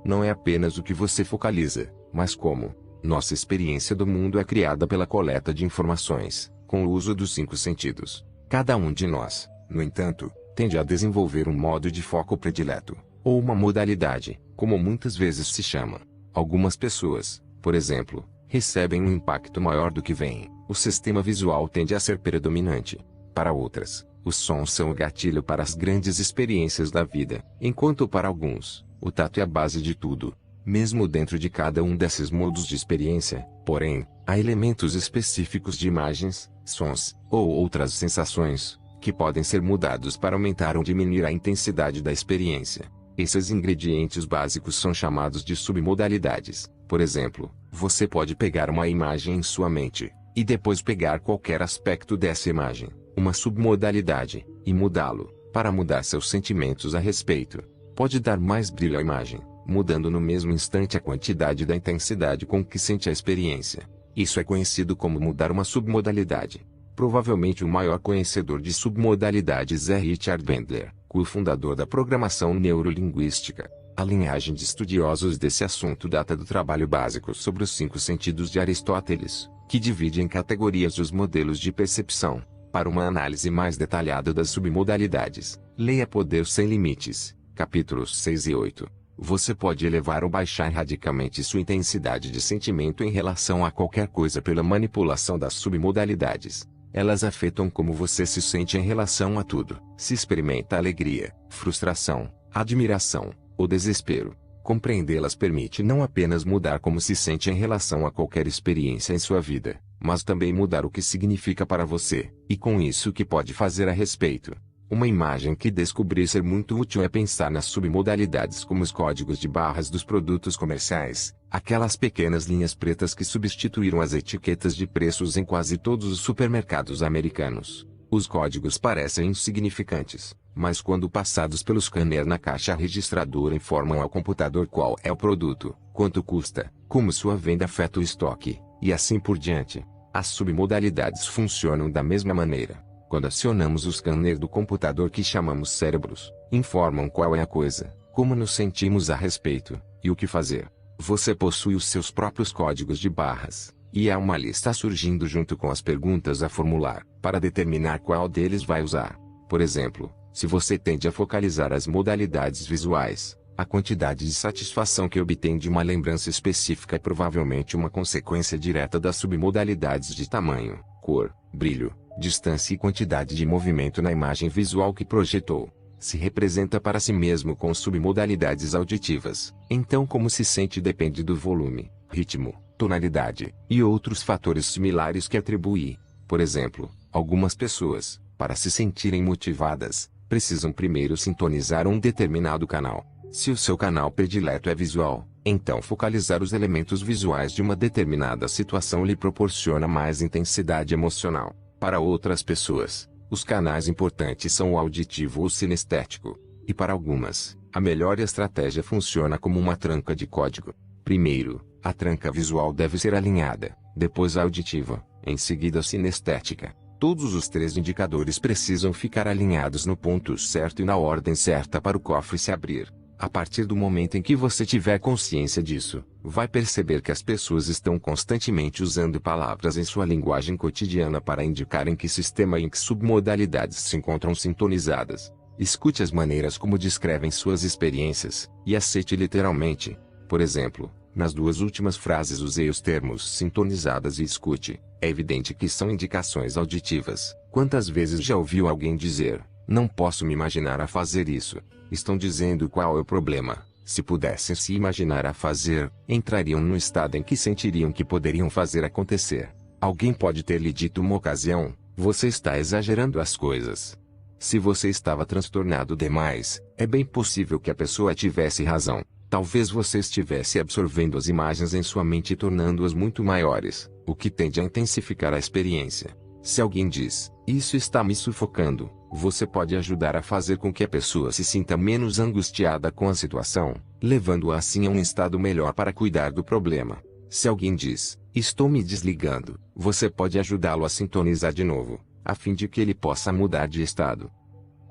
Não é apenas o que você focaliza, mas como. Nossa experiência do mundo é criada pela coleta de informações, com o uso dos 5 sentidos. Cada um de nós, no entanto, tende a desenvolver um modo de foco predileto, ou uma modalidade, como muitas vezes se chama. Algumas pessoas, por exemplo, recebem um impacto maior do que veem. O sistema visual tende a ser predominante. Para outras, os sons são o gatilho para as grandes experiências da vida, enquanto para alguns, o tato é a base de tudo. Mesmo dentro de cada um desses modos de experiência, porém, há elementos específicos de imagens, sons, ou outras sensações, que podem ser mudados para aumentar ou diminuir a intensidade da experiência. Esses ingredientes básicos são chamados de submodalidades. Por exemplo, você pode pegar uma imagem em sua mente, e depois pegar qualquer aspecto dessa imagem, uma submodalidade, e mudá-lo, para mudar seus sentimentos a respeito. Pode dar mais brilho à imagem, mudando no mesmo instante a quantidade da intensidade com que sente a experiência. Isso é conhecido como mudar uma submodalidade. Provavelmente o maior conhecedor de submodalidades é Richard Bandler, cofundador da programação neurolinguística. A linhagem de estudiosos desse assunto data do trabalho básico sobre os 5 sentidos de Aristóteles, que divide em categorias os modelos de percepção. Para uma análise mais detalhada das submodalidades, leia Poder Sem Limites, capítulos 6 e 8. Você pode elevar ou baixar radicalmente sua intensidade de sentimento em relação a qualquer coisa pela manipulação das submodalidades. Elas afetam como você se sente em relação a tudo. Se experimenta alegria, frustração, admiração, ou desespero. Compreendê-las permite não apenas mudar como se sente em relação a qualquer experiência em sua vida, mas também mudar o que significa para você, e com isso o que pode fazer a respeito. Uma imagem que descobri ser muito útil é pensar nas submodalidades como os códigos de barras dos produtos comerciais, aquelas pequenas linhas pretas que substituíram as etiquetas de preços em quase todos os supermercados americanos. Os códigos parecem insignificantes, mas quando passados pelo scanner na caixa registradora informam ao computador qual é o produto, quanto custa, como sua venda afeta o estoque, e assim por diante. As submodalidades funcionam da mesma maneira. Quando acionamos o scanner do computador que chamamos cérebros, informam qual é a coisa, como nos sentimos a respeito, e o que fazer. Você possui os seus próprios códigos de barras, e há uma lista surgindo junto com as perguntas a formular, para determinar qual deles vai usar. Por exemplo, se você tende a focalizar as modalidades visuais, a quantidade de satisfação que obtém de uma lembrança específica é provavelmente uma consequência direta das submodalidades de tamanho, cor, brilho, distância e quantidade de movimento na imagem visual que projetou. Se representa para si mesmo com submodalidades auditivas, então como se sente depende do volume, ritmo, tonalidade, e outros fatores similares que atribui. Por exemplo, algumas pessoas, para se sentirem motivadas, precisam primeiro sintonizar um determinado canal. Se o seu canal predileto é visual, então focalizar os elementos visuais de uma determinada situação lhe proporciona mais intensidade emocional. Para outras pessoas, os canais importantes são o auditivo ou sinestético. E para algumas, a melhor estratégia funciona como uma tranca de código. Primeiro, a tranca visual deve ser alinhada, depois a auditiva, em seguida a sinestética. Todos os 3 indicadores precisam ficar alinhados no ponto certo e na ordem certa para o cofre se abrir. A partir do momento em que você tiver consciência disso, vai perceber que as pessoas estão constantemente usando palavras em sua linguagem cotidiana para indicar em que sistema e em que submodalidades se encontram sintonizadas. Escute as maneiras como descrevem suas experiências, e aceite literalmente. Por exemplo, Nas duas últimas frases usei os termos sintonizadas e escute. É evidente que são indicações auditivas. Quantas vezes já ouviu alguém dizer, não posso me imaginar a fazer isso? Estão dizendo qual é o problema. Se pudessem se imaginar a fazer, entrariam no estado em que sentiriam que poderiam fazer acontecer. Alguém pode ter lhe dito uma ocasião, você está exagerando as coisas. Se você estava transtornado demais, é bem possível que a pessoa tivesse razão. Talvez você estivesse absorvendo as imagens em sua mente e tornando-as muito maiores, o que tende a intensificar a experiência. Se alguém diz, isso está me sufocando, você pode ajudar a fazer com que a pessoa se sinta menos angustiada com a situação, levando-a assim a um estado melhor para cuidar do problema. Se alguém diz, estou me desligando, você pode ajudá-lo a sintonizar de novo, a fim de que ele possa mudar de estado.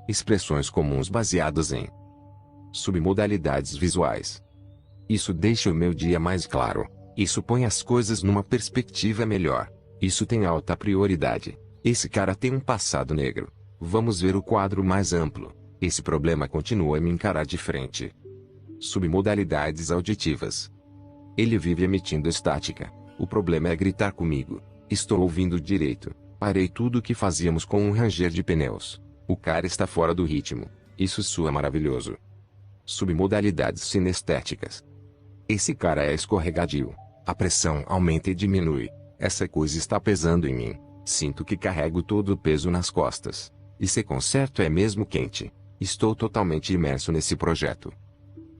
Expressões comuns baseadas em submodalidades visuais. Isso deixa o meu dia mais claro. Isso põe as coisas numa perspectiva melhor. Isso tem alta prioridade. Esse cara tem um passado negro. Vamos ver o quadro mais amplo. Esse problema continua a me encarar de frente. Submodalidades auditivas. Ele vive emitindo estática. O problema é gritar comigo. Estou ouvindo direito. Parei tudo o que fazíamos com um ranger de pneus. O cara está fora do ritmo. Isso soa maravilhoso. Submodalidades sinestéticas. Esse cara é escorregadio. A pressão aumenta e diminui. Essa coisa está pesando em mim. Sinto que carrego todo o peso nas costas. Esse concerto é mesmo quente. Estou totalmente imerso nesse projeto.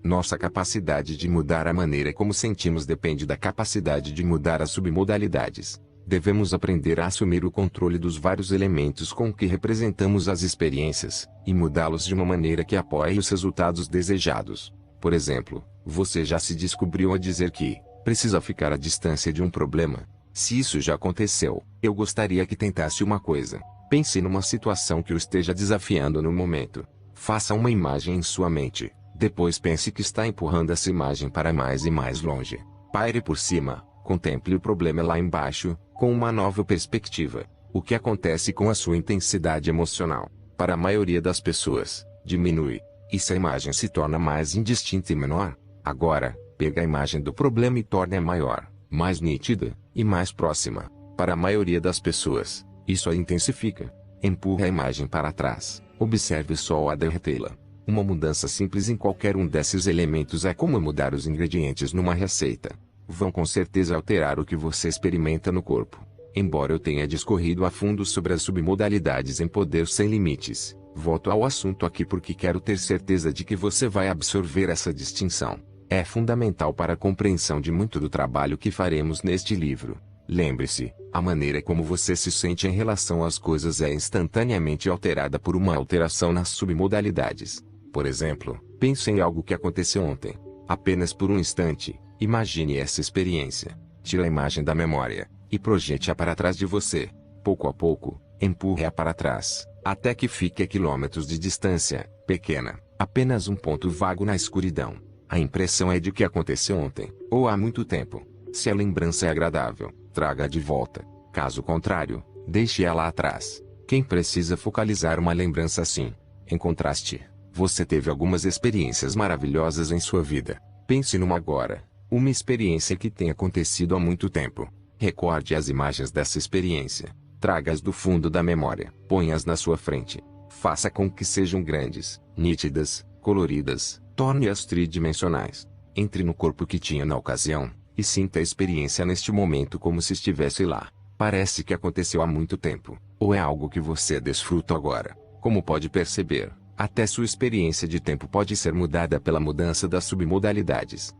Nossa capacidade de mudar a maneira como sentimos depende da capacidade de mudar as submodalidades. Devemos aprender a assumir o controle dos vários elementos com que representamos as experiências, e mudá-los de uma maneira que apoie os resultados desejados. Por exemplo, você já se descobriu a dizer que precisa ficar à distância de um problema. Se isso já aconteceu, eu gostaria que tentasse uma coisa. Pense numa situação que o esteja desafiando no momento. Faça uma imagem em sua mente. Depois pense que está empurrando essa imagem para mais e mais longe. Paire por cima. Contemple o problema lá embaixo, com uma nova perspectiva. O que acontece com a sua intensidade emocional? Para a maioria das pessoas, diminui. E se a imagem se torna mais indistinta e menor? Agora, pega a imagem do problema e torne-a maior, mais nítida, e mais próxima. Para a maioria das pessoas, isso a intensifica. Empurre a imagem para trás. Observe só a derretê-la. Uma mudança simples em qualquer um desses elementos é como mudar os ingredientes numa receita. Vão com certeza alterar o que você experimenta no corpo. Embora eu tenha discorrido a fundo sobre as submodalidades em Poder Sem Limites, volto ao assunto aqui porque quero ter certeza de que você vai absorver essa distinção. É fundamental para a compreensão de muito do trabalho que faremos neste livro. Lembre-se, a maneira como você se sente em relação às coisas é instantaneamente alterada por uma alteração nas submodalidades. Por exemplo, pense em algo que aconteceu ontem. Apenas por um instante, imagine essa experiência. Tire a imagem da memória e projete-a para trás de você. Pouco a pouco, empurre-a para trás, até que fique a quilômetros de distância, pequena, apenas um ponto vago na escuridão. A impressão é de que aconteceu ontem, ou há muito tempo. Se a lembrança é agradável, traga-a de volta. Caso contrário, deixe-a lá atrás. Quem precisa focalizar uma lembrança assim? Em contraste, você teve algumas experiências maravilhosas em sua vida. Pense numa agora. Uma experiência que tenha acontecido há muito tempo. Recorde as imagens dessa experiência. Traga-as do fundo da memória. Ponha-as na sua frente. Faça com que sejam grandes, nítidas, coloridas. Torne-as tridimensionais. Entre no corpo que tinha na ocasião, e sinta a experiência neste momento como se estivesse lá. Parece que aconteceu há muito tempo, ou é algo que você desfruta agora. Como pode perceber, até sua experiência de tempo pode ser mudada pela mudança das submodalidades.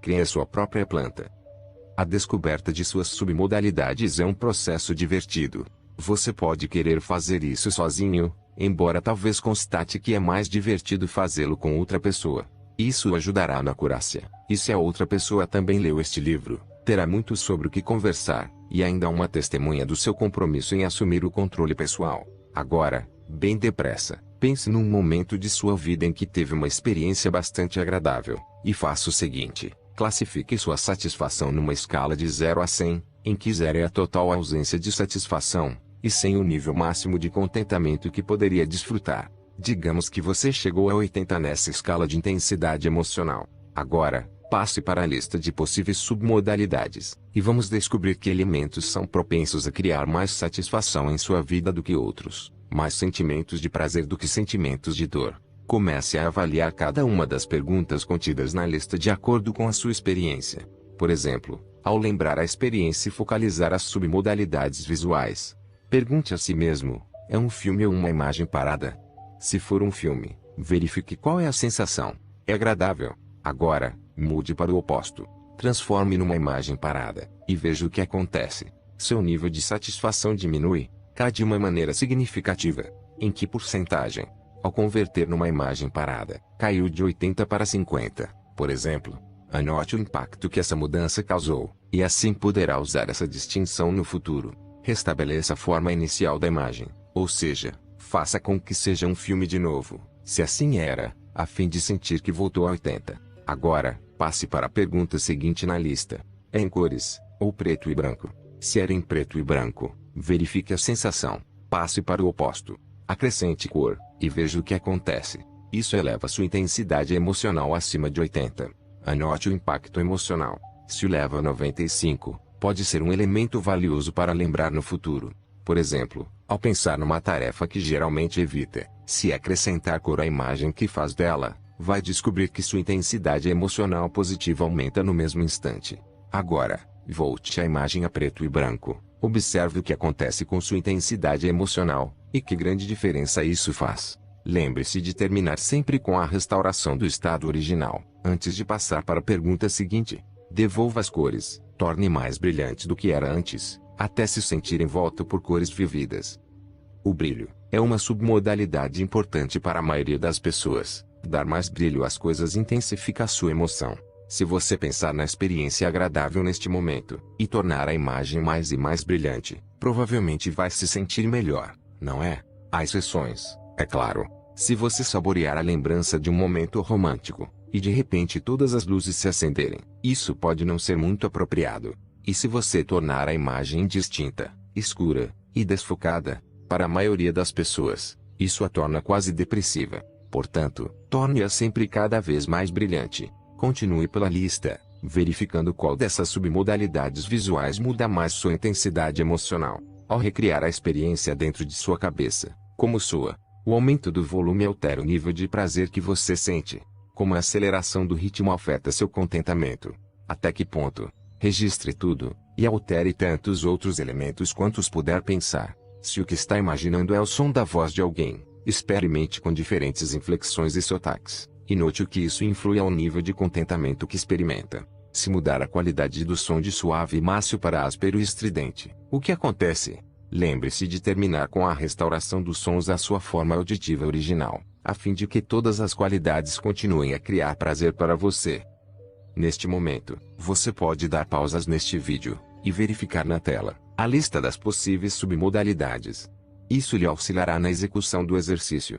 Crie a sua própria planta. A descoberta de suas submodalidades é um processo divertido. Você pode querer fazer isso sozinho, embora talvez constate que é mais divertido fazê-lo com outra pessoa. Isso o ajudará na acurácia. E se a outra pessoa também leu este livro, terá muito sobre o que conversar, e ainda uma testemunha do seu compromisso em assumir o controle pessoal. Agora, bem depressa, pense num momento de sua vida em que teve uma experiência bastante agradável, e faça o seguinte: classifique sua satisfação numa escala de 0 a 100, em que 0 é a total ausência de satisfação, e 100 o nível máximo de contentamento que poderia desfrutar. Digamos que você chegou a 80 nessa escala de intensidade emocional. Agora, Passe para a lista de possíveis submodalidades, e vamos descobrir que elementos são propensos a criar mais satisfação em sua vida do que outros, mais sentimentos de prazer do que sentimentos de dor. Comece a avaliar cada uma das perguntas contidas na lista de acordo com a sua experiência. Por exemplo, ao lembrar a experiência e focalizar as submodalidades visuais, pergunte a si mesmo: é um filme ou uma imagem parada? Se for um filme, verifique qual é a sensação. É agradável? Agora, mude para o oposto. Transforme numa imagem parada, e veja o que acontece. Seu nível de satisfação diminui, cai de uma maneira significativa. Em que porcentagem? Ao converter numa imagem parada, caiu de 80 para 50, por exemplo. Anote o impacto que essa mudança causou, e assim poderá usar essa distinção no futuro. Restabeleça a forma inicial da imagem, ou seja, faça com que seja um filme de novo, se assim era, a fim de sentir que voltou a 80. Agora, passe para a pergunta seguinte na lista: é em cores, ou preto e branco? Se era em preto e branco, verifique a sensação. Passe para o oposto. Acrescente cor, e veja o que acontece. Isso eleva sua intensidade emocional acima de 80. Anote o impacto emocional. Se o leva a 95, pode ser um elemento valioso para lembrar no futuro. Por exemplo, ao pensar numa tarefa que geralmente evita, se acrescentar cor à imagem que faz dela, vai descobrir que sua intensidade emocional positiva aumenta no mesmo instante. Agora, volte a imagem a preto e branco. Observe o que acontece com sua intensidade emocional, e que grande diferença isso faz. Lembre-se de terminar sempre com a restauração do estado original, antes de passar para a pergunta seguinte. Devolva as cores, torne mais brilhante do que era antes, até se sentir envolto por cores vividas. O brilho é uma submodalidade importante para a maioria das pessoas. Dar mais brilho às coisas intensifica a sua emoção. Se você pensar na experiência agradável neste momento, e tornar a imagem mais e mais brilhante, provavelmente vai se sentir melhor, não é? Há exceções, é claro. Se você saborear a lembrança de um momento romântico, e de repente todas as luzes se acenderem, isso pode não ser muito apropriado. E se você tornar a imagem indistinta, escura, e desfocada, para a maioria das pessoas, isso a torna quase depressiva. Portanto, torne-a sempre cada vez mais brilhante. Continue pela lista, verificando qual dessas submodalidades visuais muda mais sua intensidade emocional. Ao recriar a experiência dentro de sua cabeça, como soa, o aumento do volume altera o nível de prazer que você sente. Como a aceleração do ritmo afeta seu contentamento. Até que ponto? Registre tudo, e altere tantos outros elementos quantos puder pensar. Se o que está imaginando é o som da voz de alguém, experimente com diferentes inflexões e sotaques, e note o que isso influi ao nível de contentamento que experimenta. Se mudar a qualidade do som de suave e mácio para áspero e estridente, o que acontece? Lembre-se de terminar com a restauração dos sons à sua forma auditiva original, a fim de que todas as qualidades continuem a criar prazer para você. Neste momento, você pode dar pausas neste vídeo, e verificar na tela a lista das possíveis submodalidades. Isso lhe auxiliará na execução do exercício.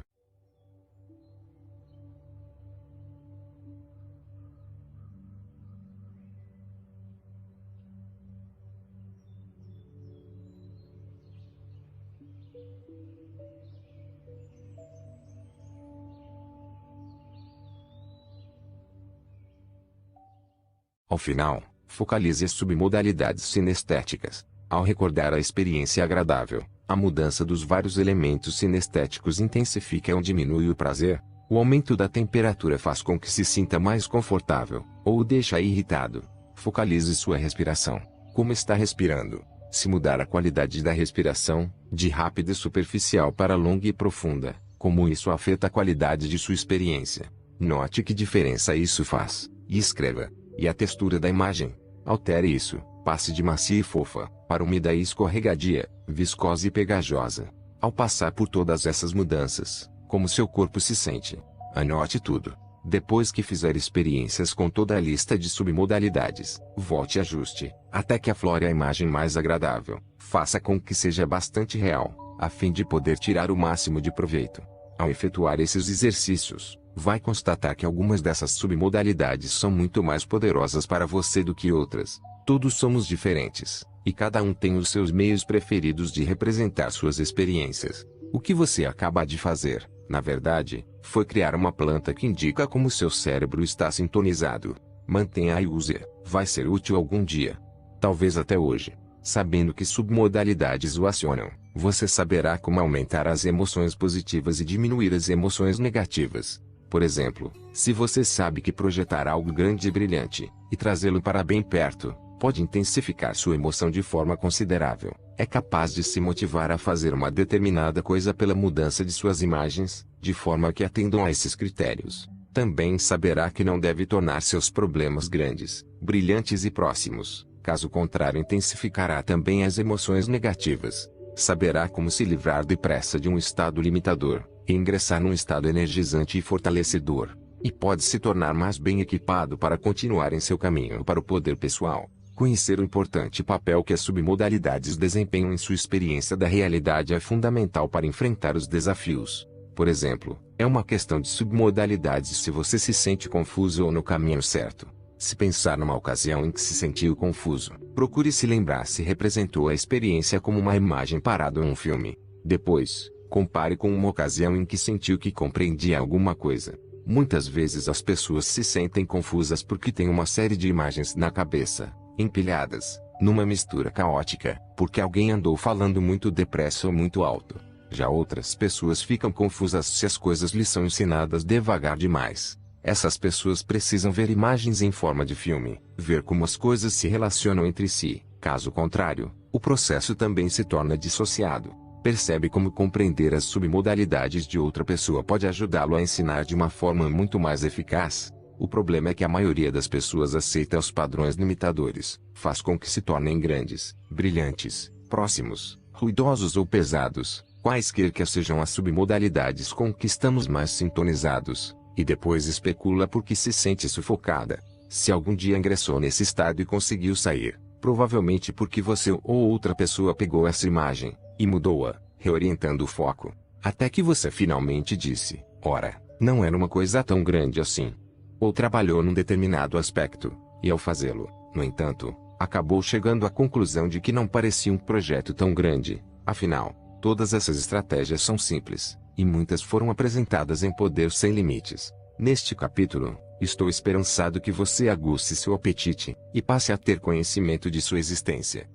Ao final, focalize as submodalidades sinestéticas. Ao recordar a experiência agradável, a mudança dos vários elementos sinestéticos intensifica ou diminui o prazer. O aumento da temperatura faz com que se sinta mais confortável, ou o deixa irritado. Focalize sua respiração. Como está respirando? Se mudar a qualidade da respiração, de rápida e superficial para longa e profunda, como isso afeta a qualidade de sua experiência? Note que diferença isso faz, e escreva. E a textura da imagem? Altere isso. Passe de macia e fofa, para úmida e escorregadia, viscosa e pegajosa. Ao passar por todas essas mudanças, como seu corpo se sente? Anote tudo. Depois que fizer experiências com toda a lista de submodalidades, volte e ajuste, até que aflore a imagem mais agradável. Faça com que seja bastante real, a fim de poder tirar o máximo de proveito. Ao efetuar esses exercícios, vai constatar que algumas dessas submodalidades são muito mais poderosas para você do que outras. Todos somos diferentes, e cada um tem os seus meios preferidos de representar suas experiências. O que você acaba de fazer, na verdade, foi criar uma planta que indica como seu cérebro está sintonizado. Mantenha e use-a, vai ser útil algum dia. Talvez até hoje. Sabendo que submodalidades o acionam, você saberá como aumentar as emoções positivas e diminuir as emoções negativas. Por exemplo, se você sabe que projetar algo grande e brilhante, e trazê-lo para bem perto, pode intensificar sua emoção de forma considerável, é capaz de se motivar a fazer uma determinada coisa pela mudança de suas imagens, de forma que atendam a esses critérios. Também saberá que não deve tornar seus problemas grandes, brilhantes e próximos, caso contrário intensificará também as emoções negativas. Saberá como se livrar depressa de um estado limitador, e ingressar num estado energizante e fortalecedor, e pode se tornar mais bem equipado para continuar em seu caminho para o poder pessoal. Conhecer o importante papel que as submodalidades desempenham em sua experiência da realidade é fundamental para enfrentar os desafios. Por exemplo, é uma questão de submodalidades se você se sente confuso ou no caminho certo. Se pensar numa ocasião em que se sentiu confuso, procure se lembrar se representou a experiência como uma imagem parada em um filme. Depois, compare com uma ocasião em que sentiu que compreendia alguma coisa. Muitas vezes as pessoas se sentem confusas porque têm uma série de imagens na cabeça, empilhadas, numa mistura caótica, porque alguém andou falando muito depressa ou muito alto. Já outras pessoas ficam confusas se as coisas lhes são ensinadas devagar demais. Essas pessoas precisam ver imagens em forma de filme, ver como as coisas se relacionam entre si. Caso contrário, o processo também se torna dissociado. Percebe como compreender as submodalidades de outra pessoa pode ajudá-lo a ensinar de uma forma muito mais eficaz. O problema é que a maioria das pessoas aceita os padrões limitadores, faz com que se tornem grandes, brilhantes, próximos, ruidosos ou pesados, quaisquer que sejam as submodalidades com que estamos mais sintonizados, e depois especula por que se sente sufocada. Se algum dia ingressou nesse estado e conseguiu sair, provavelmente porque você ou outra pessoa pegou essa imagem e mudou-a, reorientando o foco, até que você finalmente disse: ora, não era uma coisa tão grande assim. Ou trabalhou num determinado aspecto, e ao fazê-lo, no entanto, acabou chegando à conclusão de que não parecia um projeto tão grande. Afinal, todas essas estratégias são simples, e muitas foram apresentadas em Poder Sem Limites. Neste capítulo, estou esperançado que você aguce seu apetite, e passe a ter conhecimento de sua existência.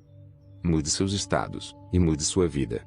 Mude seus estados, e mude sua vida.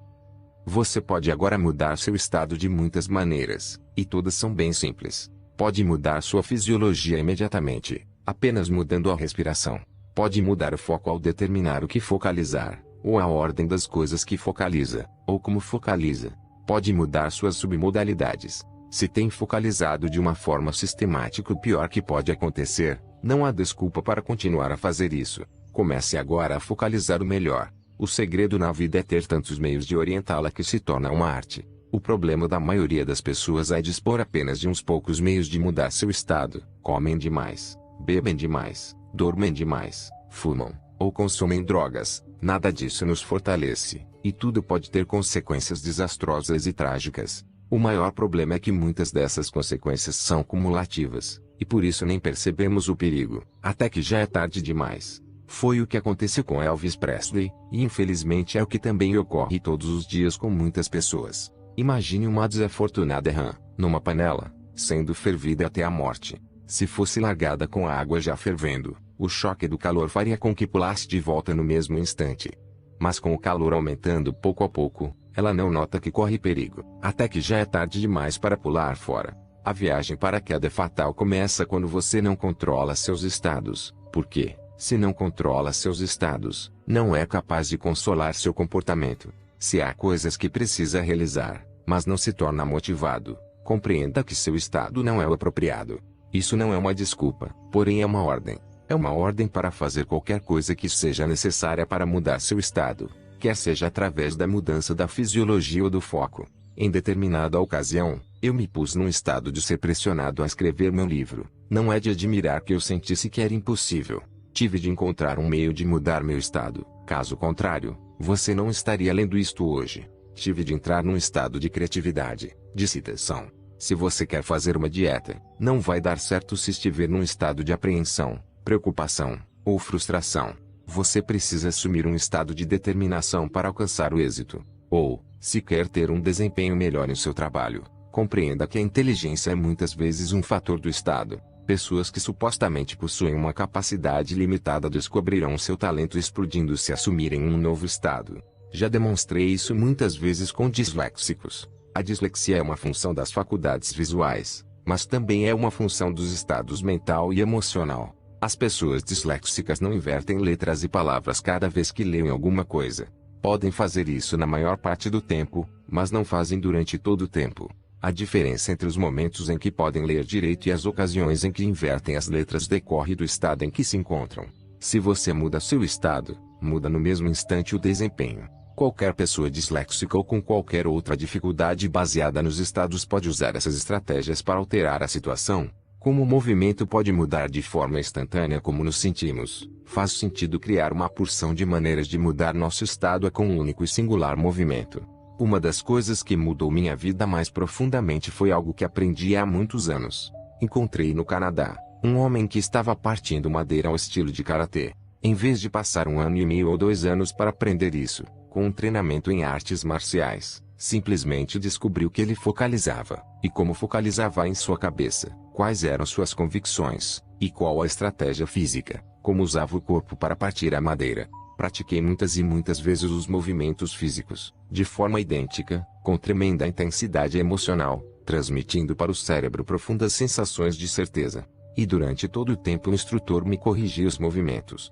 Você pode agora mudar seu estado de muitas maneiras, e todas são bem simples. Pode mudar sua fisiologia imediatamente, apenas mudando a respiração. Pode mudar o foco ao determinar o que focalizar, ou a ordem das coisas que focaliza, ou como focaliza. Pode mudar suas submodalidades. Se tem focalizado de uma forma sistemática, o pior que pode acontecer, não há desculpa para continuar a fazer isso. Comece agora a focalizar o melhor. O segredo na vida é ter tantos meios de orientá-la que se torna uma arte. O problema da maioria das pessoas é dispor apenas de uns poucos meios de mudar seu estado. Comem demais, bebem demais, dormem demais, fumam, ou consomem drogas. Nada disso nos fortalece, e tudo pode ter consequências desastrosas e trágicas. O maior problema é que muitas dessas consequências são cumulativas, e por isso nem percebemos o perigo, até que já é tarde demais. Foi o que aconteceu com Elvis Presley, e infelizmente é o que também ocorre todos os dias com muitas pessoas. Imagine uma desafortunada rã, numa panela, sendo fervida até a morte. Se fosse largada com a água já fervendo, o choque do calor faria com que pulasse de volta no mesmo instante. Mas com o calor aumentando pouco a pouco, ela não nota que corre perigo, até que já é tarde demais para pular fora. A viagem para a queda fatal começa quando você não controla seus estados, porque, se não controla seus estados, não é capaz de consolar seu comportamento. Se há coisas que precisa realizar, mas não se torna motivado, compreenda que seu estado não é o apropriado. Isso não é uma desculpa, porém é uma ordem. É uma ordem para fazer qualquer coisa que seja necessária para mudar seu estado, quer seja através da mudança da fisiologia ou do foco. Em determinada ocasião, eu me pus num estado de ser pressionado a escrever meu livro. Não é de admirar que eu sentisse que era impossível. Tive de encontrar um meio de mudar meu estado. Caso contrário, você não estaria lendo isto hoje. Tive de entrar num estado de criatividade, de citação. Se você quer fazer uma dieta, não vai dar certo se estiver num estado de apreensão, preocupação, ou frustração. Você precisa assumir um estado de determinação para alcançar o êxito. Ou, se quer ter um desempenho melhor em seu trabalho, compreenda que a inteligência é muitas vezes um fator do estado. Pessoas que supostamente possuem uma capacidade limitada descobrirão seu talento explodindo se assumirem um novo estado. Já demonstrei isso muitas vezes com disléxicos. A dislexia é uma função das faculdades visuais, mas também é uma função dos estados mental e emocional. As pessoas disléxicas não invertem letras e palavras cada vez que leem alguma coisa. Podem fazer isso na maior parte do tempo, mas não fazem durante todo o tempo. A diferença entre os momentos em que podem ler direito e as ocasiões em que invertem as letras decorre do estado em que se encontram. Se você muda seu estado, muda no mesmo instante o desempenho. Qualquer pessoa disléxica ou com qualquer outra dificuldade baseada nos estados pode usar essas estratégias para alterar a situação. Como o movimento pode mudar de forma instantânea como nos sentimos, faz sentido criar uma porção de maneiras de mudar nosso estado com um único e singular movimento. Uma das coisas que mudou minha vida mais profundamente foi algo que aprendi há muitos anos. Encontrei no Canadá um homem que estava partindo madeira ao estilo de karatê. Em vez de passar 1 ano e meio ou 2 anos para aprender isso, com um treinamento em artes marciais, simplesmente descobriu que ele focalizava, e como focalizava em sua cabeça, quais eram suas convicções, e qual a estratégia física, como usava o corpo para partir a madeira. Pratiquei muitas e muitas vezes os movimentos físicos, de forma idêntica, com tremenda intensidade emocional, transmitindo para o cérebro profundas sensações de certeza. E durante todo o tempo o instrutor me corrigia os movimentos.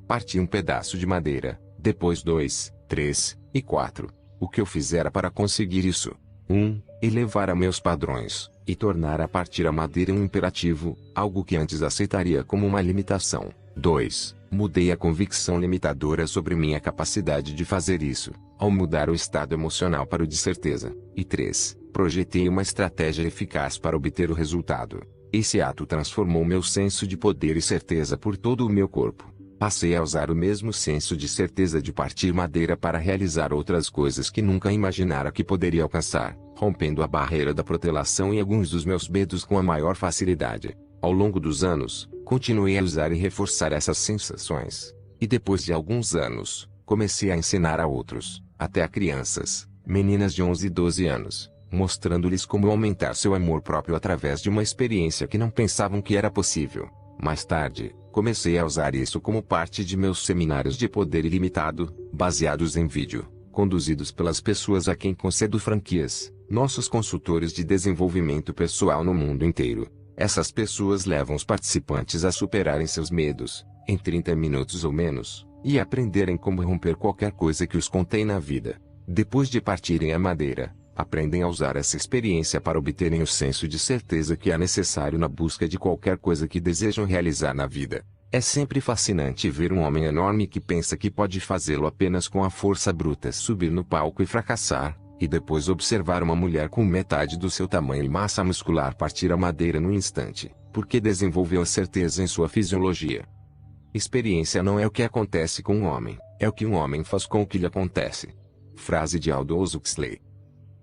Parti um pedaço de madeira, depois 2, 3 e 4. O que eu fizera para conseguir isso? 1. Elevar a meus padrões, e tornar a partir a madeira um imperativo, algo que antes aceitaria como uma limitação. 2. Mudei a convicção limitadora sobre minha capacidade de fazer isso, ao mudar o estado emocional para o de certeza. E 3. Projetei uma estratégia eficaz para obter o resultado. Esse ato transformou meu senso de poder e certeza por todo o meu corpo. Passei a usar o mesmo senso de certeza de partir madeira para realizar outras coisas que nunca imaginara que poderia alcançar, rompendo a barreira da protelação e alguns dos meus medos com a maior facilidade. Ao longo dos anos, continuei a usar e reforçar essas sensações. E depois de alguns anos, comecei a ensinar a outros, até a crianças, meninas de 11 e 12 anos, mostrando-lhes como aumentar seu amor próprio através de uma experiência que não pensavam que era possível. Mais tarde, comecei a usar isso como parte de meus seminários de poder ilimitado, baseados em vídeo, conduzidos pelas pessoas a quem concedo franquias, nossos consultores de desenvolvimento pessoal no mundo inteiro. Essas pessoas levam os participantes a superarem seus medos, em 30 minutos ou menos, e aprenderem como romper qualquer coisa que os contém na vida. Depois de partirem a madeira, aprendem a usar essa experiência para obterem o senso de certeza que é necessário na busca de qualquer coisa que desejam realizar na vida. É sempre fascinante ver um homem enorme que pensa que pode fazê-lo apenas com a força bruta subir no palco e fracassar, e depois observar uma mulher com metade do seu tamanho e massa muscular partir a madeira no instante, porque desenvolveu a certeza em sua fisiologia. Experiência não é o que acontece com um homem, é o que um homem faz com o que lhe acontece. Frase de Aldous Huxley.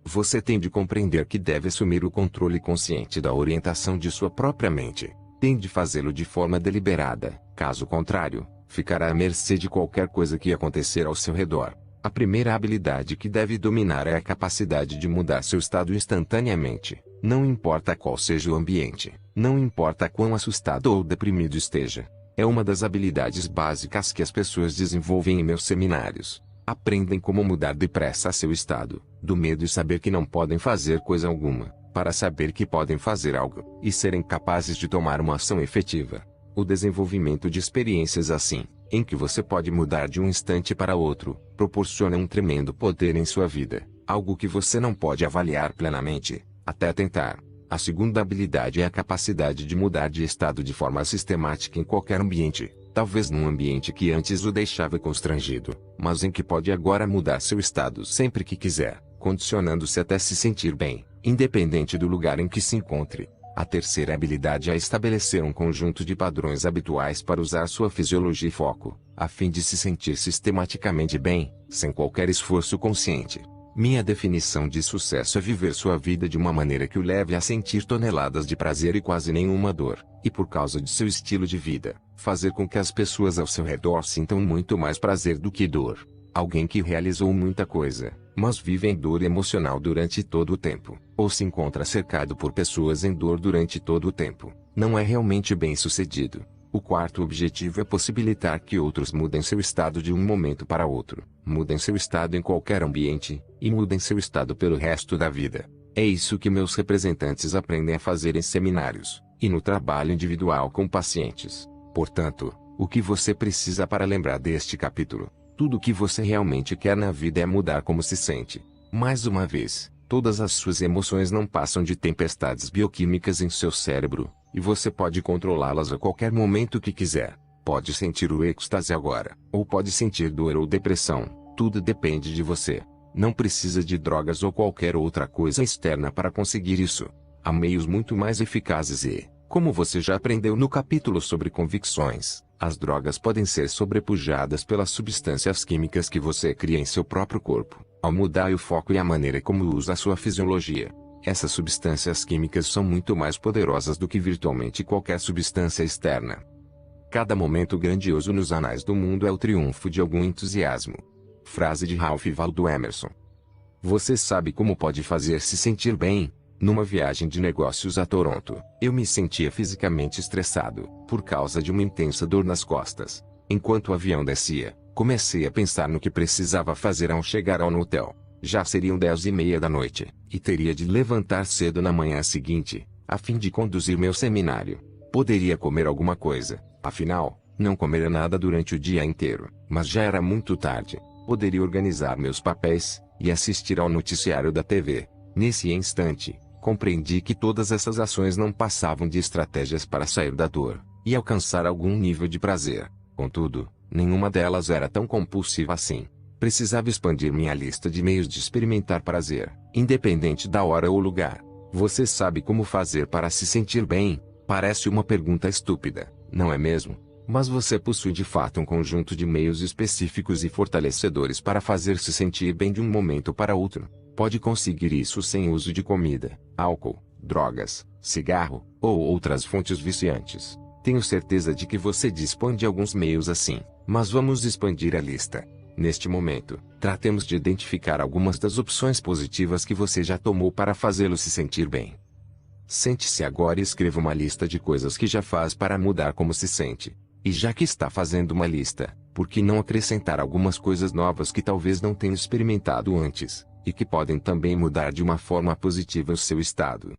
Você tem de compreender que deve assumir o controle consciente da orientação de sua própria mente. Tem de fazê-lo de forma deliberada, caso contrário, ficará à mercê de qualquer coisa que acontecer ao seu redor. A primeira habilidade que deve dominar é a capacidade de mudar seu estado instantaneamente, não importa qual seja o ambiente, não importa quão assustado ou deprimido esteja. É uma das habilidades básicas que as pessoas desenvolvem em meus seminários. Aprendem como mudar depressa seu estado, do medo e saber que não podem fazer coisa alguma, para saber que podem fazer algo, e serem capazes de tomar uma ação efetiva. O desenvolvimento de experiências assim, em que você pode mudar de um instante para outro, proporciona um tremendo poder em sua vida, algo que você não pode avaliar plenamente, até tentar. A segunda habilidade é a capacidade de mudar de estado de forma sistemática em qualquer ambiente, talvez num ambiente que antes o deixava constrangido, mas em que pode agora mudar seu estado sempre que quiser, condicionando-se até se sentir bem, independente do lugar em que se encontre. A terceira habilidade é estabelecer um conjunto de padrões habituais para usar sua fisiologia e foco, a fim de se sentir sistematicamente bem, sem qualquer esforço consciente. Minha definição de sucesso é viver sua vida de uma maneira que o leve a sentir toneladas de prazer e quase nenhuma dor, e por causa de seu estilo de vida, fazer com que as pessoas ao seu redor sintam muito mais prazer do que dor. Alguém que realizou muita coisa, mas vive em dor emocional durante todo o tempo, ou se encontra cercado por pessoas em dor durante todo o tempo, não é realmente bem-sucedido. O quarto objetivo é possibilitar que outros mudem seu estado de um momento para outro, mudem seu estado em qualquer ambiente, e mudem seu estado pelo resto da vida. É isso que meus representantes aprendem a fazer em seminários, e no trabalho individual com pacientes. Portanto, o que você precisa para lembrar deste capítulo? Tudo o que você realmente quer na vida é mudar como se sente. Mais uma vez, todas as suas emoções não passam de tempestades bioquímicas em seu cérebro, e você pode controlá-las a qualquer momento que quiser. Pode sentir o êxtase agora, ou pode sentir dor ou depressão, tudo depende de você. Não precisa de drogas ou qualquer outra coisa externa para conseguir isso. Há meios muito mais eficazes e, como você já aprendeu no capítulo sobre convicções, as drogas podem ser sobrepujadas pelas substâncias químicas que você cria em seu próprio corpo, ao mudar o foco e a maneira como usa a sua fisiologia. Essas substâncias químicas são muito mais poderosas do que virtualmente qualquer substância externa. Cada momento grandioso nos anais do mundo é o triunfo de algum entusiasmo. Frase de Ralph Waldo Emerson. Você sabe como pode fazer se sentir bem? Numa viagem de negócios a Toronto, eu me sentia fisicamente estressado, por causa de uma intensa dor nas costas. Enquanto o avião descia, comecei a pensar no que precisava fazer ao chegar ao hotel. Já seriam 10:30 da noite, e teria de levantar cedo na manhã seguinte, a fim de conduzir meu seminário. Poderia comer alguma coisa, afinal, não comeria nada durante o dia inteiro, mas já era muito tarde. Poderia organizar meus papéis, e assistir ao noticiário da TV. Nesse instante, compreendi que todas essas ações não passavam de estratégias para sair da dor, e alcançar algum nível de prazer. Contudo, nenhuma delas era tão compulsiva assim. Precisava expandir minha lista de meios de experimentar prazer, independente da hora ou lugar. Você sabe como fazer para se sentir bem? Parece uma pergunta estúpida, não é mesmo? Mas você possui de fato um conjunto de meios específicos e fortalecedores para fazer se sentir bem de um momento para outro. Pode conseguir isso sem uso de comida, álcool, drogas, cigarro, ou outras fontes viciantes. Tenho certeza de que você dispõe de alguns meios assim, mas vamos expandir a lista. Neste momento, tratemos de identificar algumas das opções positivas que você já tomou para fazê-lo se sentir bem. Sente-se agora e escreva uma lista de coisas que já faz para mudar como se sente. E já que está fazendo uma lista, por que não acrescentar algumas coisas novas que talvez não tenha experimentado antes, e que podem também mudar de uma forma positiva o seu estado?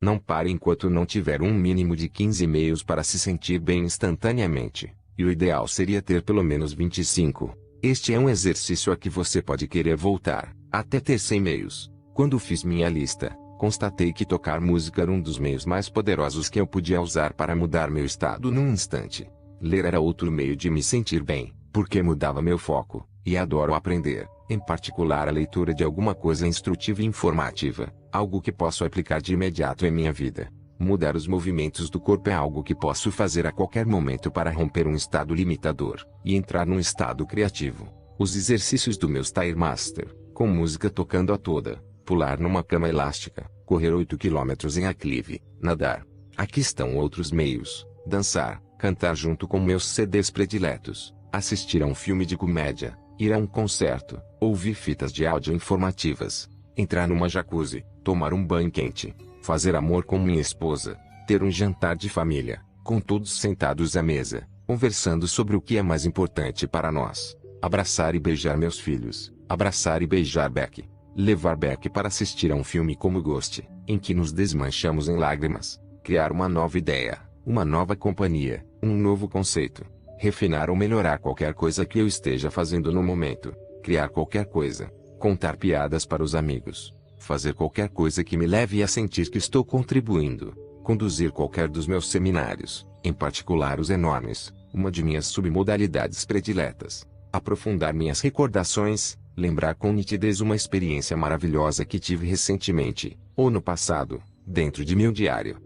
Não pare enquanto não tiver um mínimo de 15 e-mails para se sentir bem instantaneamente, e o ideal seria ter pelo menos 25. Este é um exercício a que você pode querer voltar, até ter 100 e-mails. Quando fiz minha lista, constatei que tocar música era um dos meios mais poderosos que eu podia usar para mudar meu estado num instante. Ler era outro meio de me sentir bem, porque mudava meu foco, e adoro aprender, em particular a leitura de alguma coisa instrutiva e informativa, algo que posso aplicar de imediato em minha vida. Mudar os movimentos do corpo é algo que posso fazer a qualquer momento para romper um estado limitador, e entrar num estado criativo. Os exercícios do meu Stairmaster, com música tocando a toda, pular numa cama elástica, correr 8 km em aclive, nadar. Aqui estão outros meios: dançar, cantar junto com meus CDs prediletos, assistir a um filme de comédia, ir a um concerto, ouvir fitas de áudio informativas, entrar numa jacuzzi, tomar um banho quente, fazer amor com minha esposa, ter um jantar de família, com todos sentados à mesa, conversando sobre o que é mais importante para nós, abraçar e beijar meus filhos, abraçar e beijar Beck, levar Beck para assistir a um filme como Ghost, em que nos desmanchamos em lágrimas, criar uma nova ideia, uma nova companhia, um novo conceito, refinar ou melhorar qualquer coisa que eu esteja fazendo no momento, criar qualquer coisa, contar piadas para os amigos, fazer qualquer coisa que me leve a sentir que estou contribuindo, conduzir qualquer dos meus seminários, em particular os enormes, uma de minhas submodalidades prediletas, aprofundar minhas recordações, lembrar com nitidez uma experiência maravilhosa que tive recentemente, ou no passado, dentro de meu diário.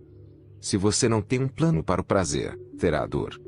Se você não tem um plano para o prazer, terá dor.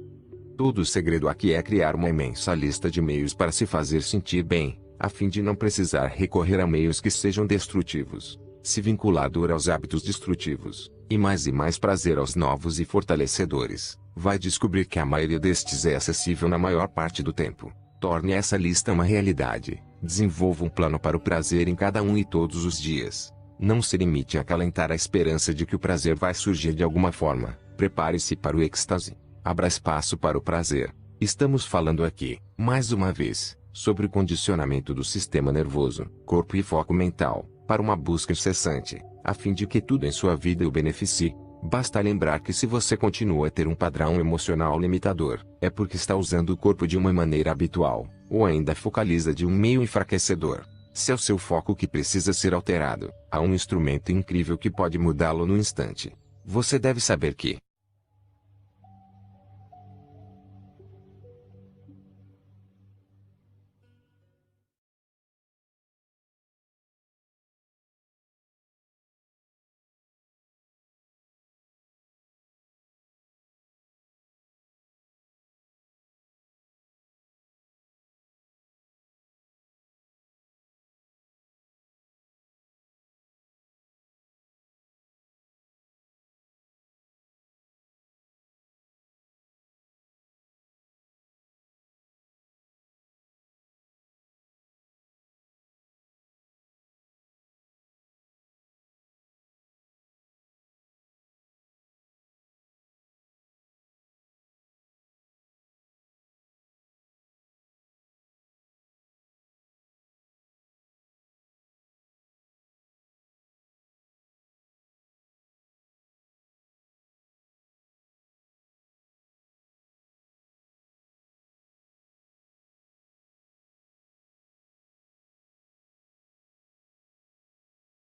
Todo o segredo aqui é criar uma imensa lista de meios para se fazer sentir bem, a fim de não precisar recorrer a meios que sejam destrutivos. se vincular dor aos hábitos destrutivos, e mais prazer aos novos e fortalecedores, vai descobrir que a maioria destes é acessível na maior parte do tempo. Torne essa lista uma realidade. Desenvolva um plano para o prazer em cada um e todos os dias. Não se limite a acalentar a esperança de que o prazer vai surgir de alguma forma. Prepare-se para o êxtase. Abra espaço para o prazer. Estamos falando aqui, mais uma vez, sobre o condicionamento do sistema nervoso, corpo e foco mental, para uma busca incessante, a fim de que tudo em sua vida o beneficie. Basta lembrar que se você continua a ter um padrão emocional limitador, é porque está usando o corpo de uma maneira habitual, ou ainda focaliza de um meio enfraquecedor. Se é o seu foco que precisa ser alterado, há um instrumento incrível que pode mudá-lo no instante. Você deve saber que,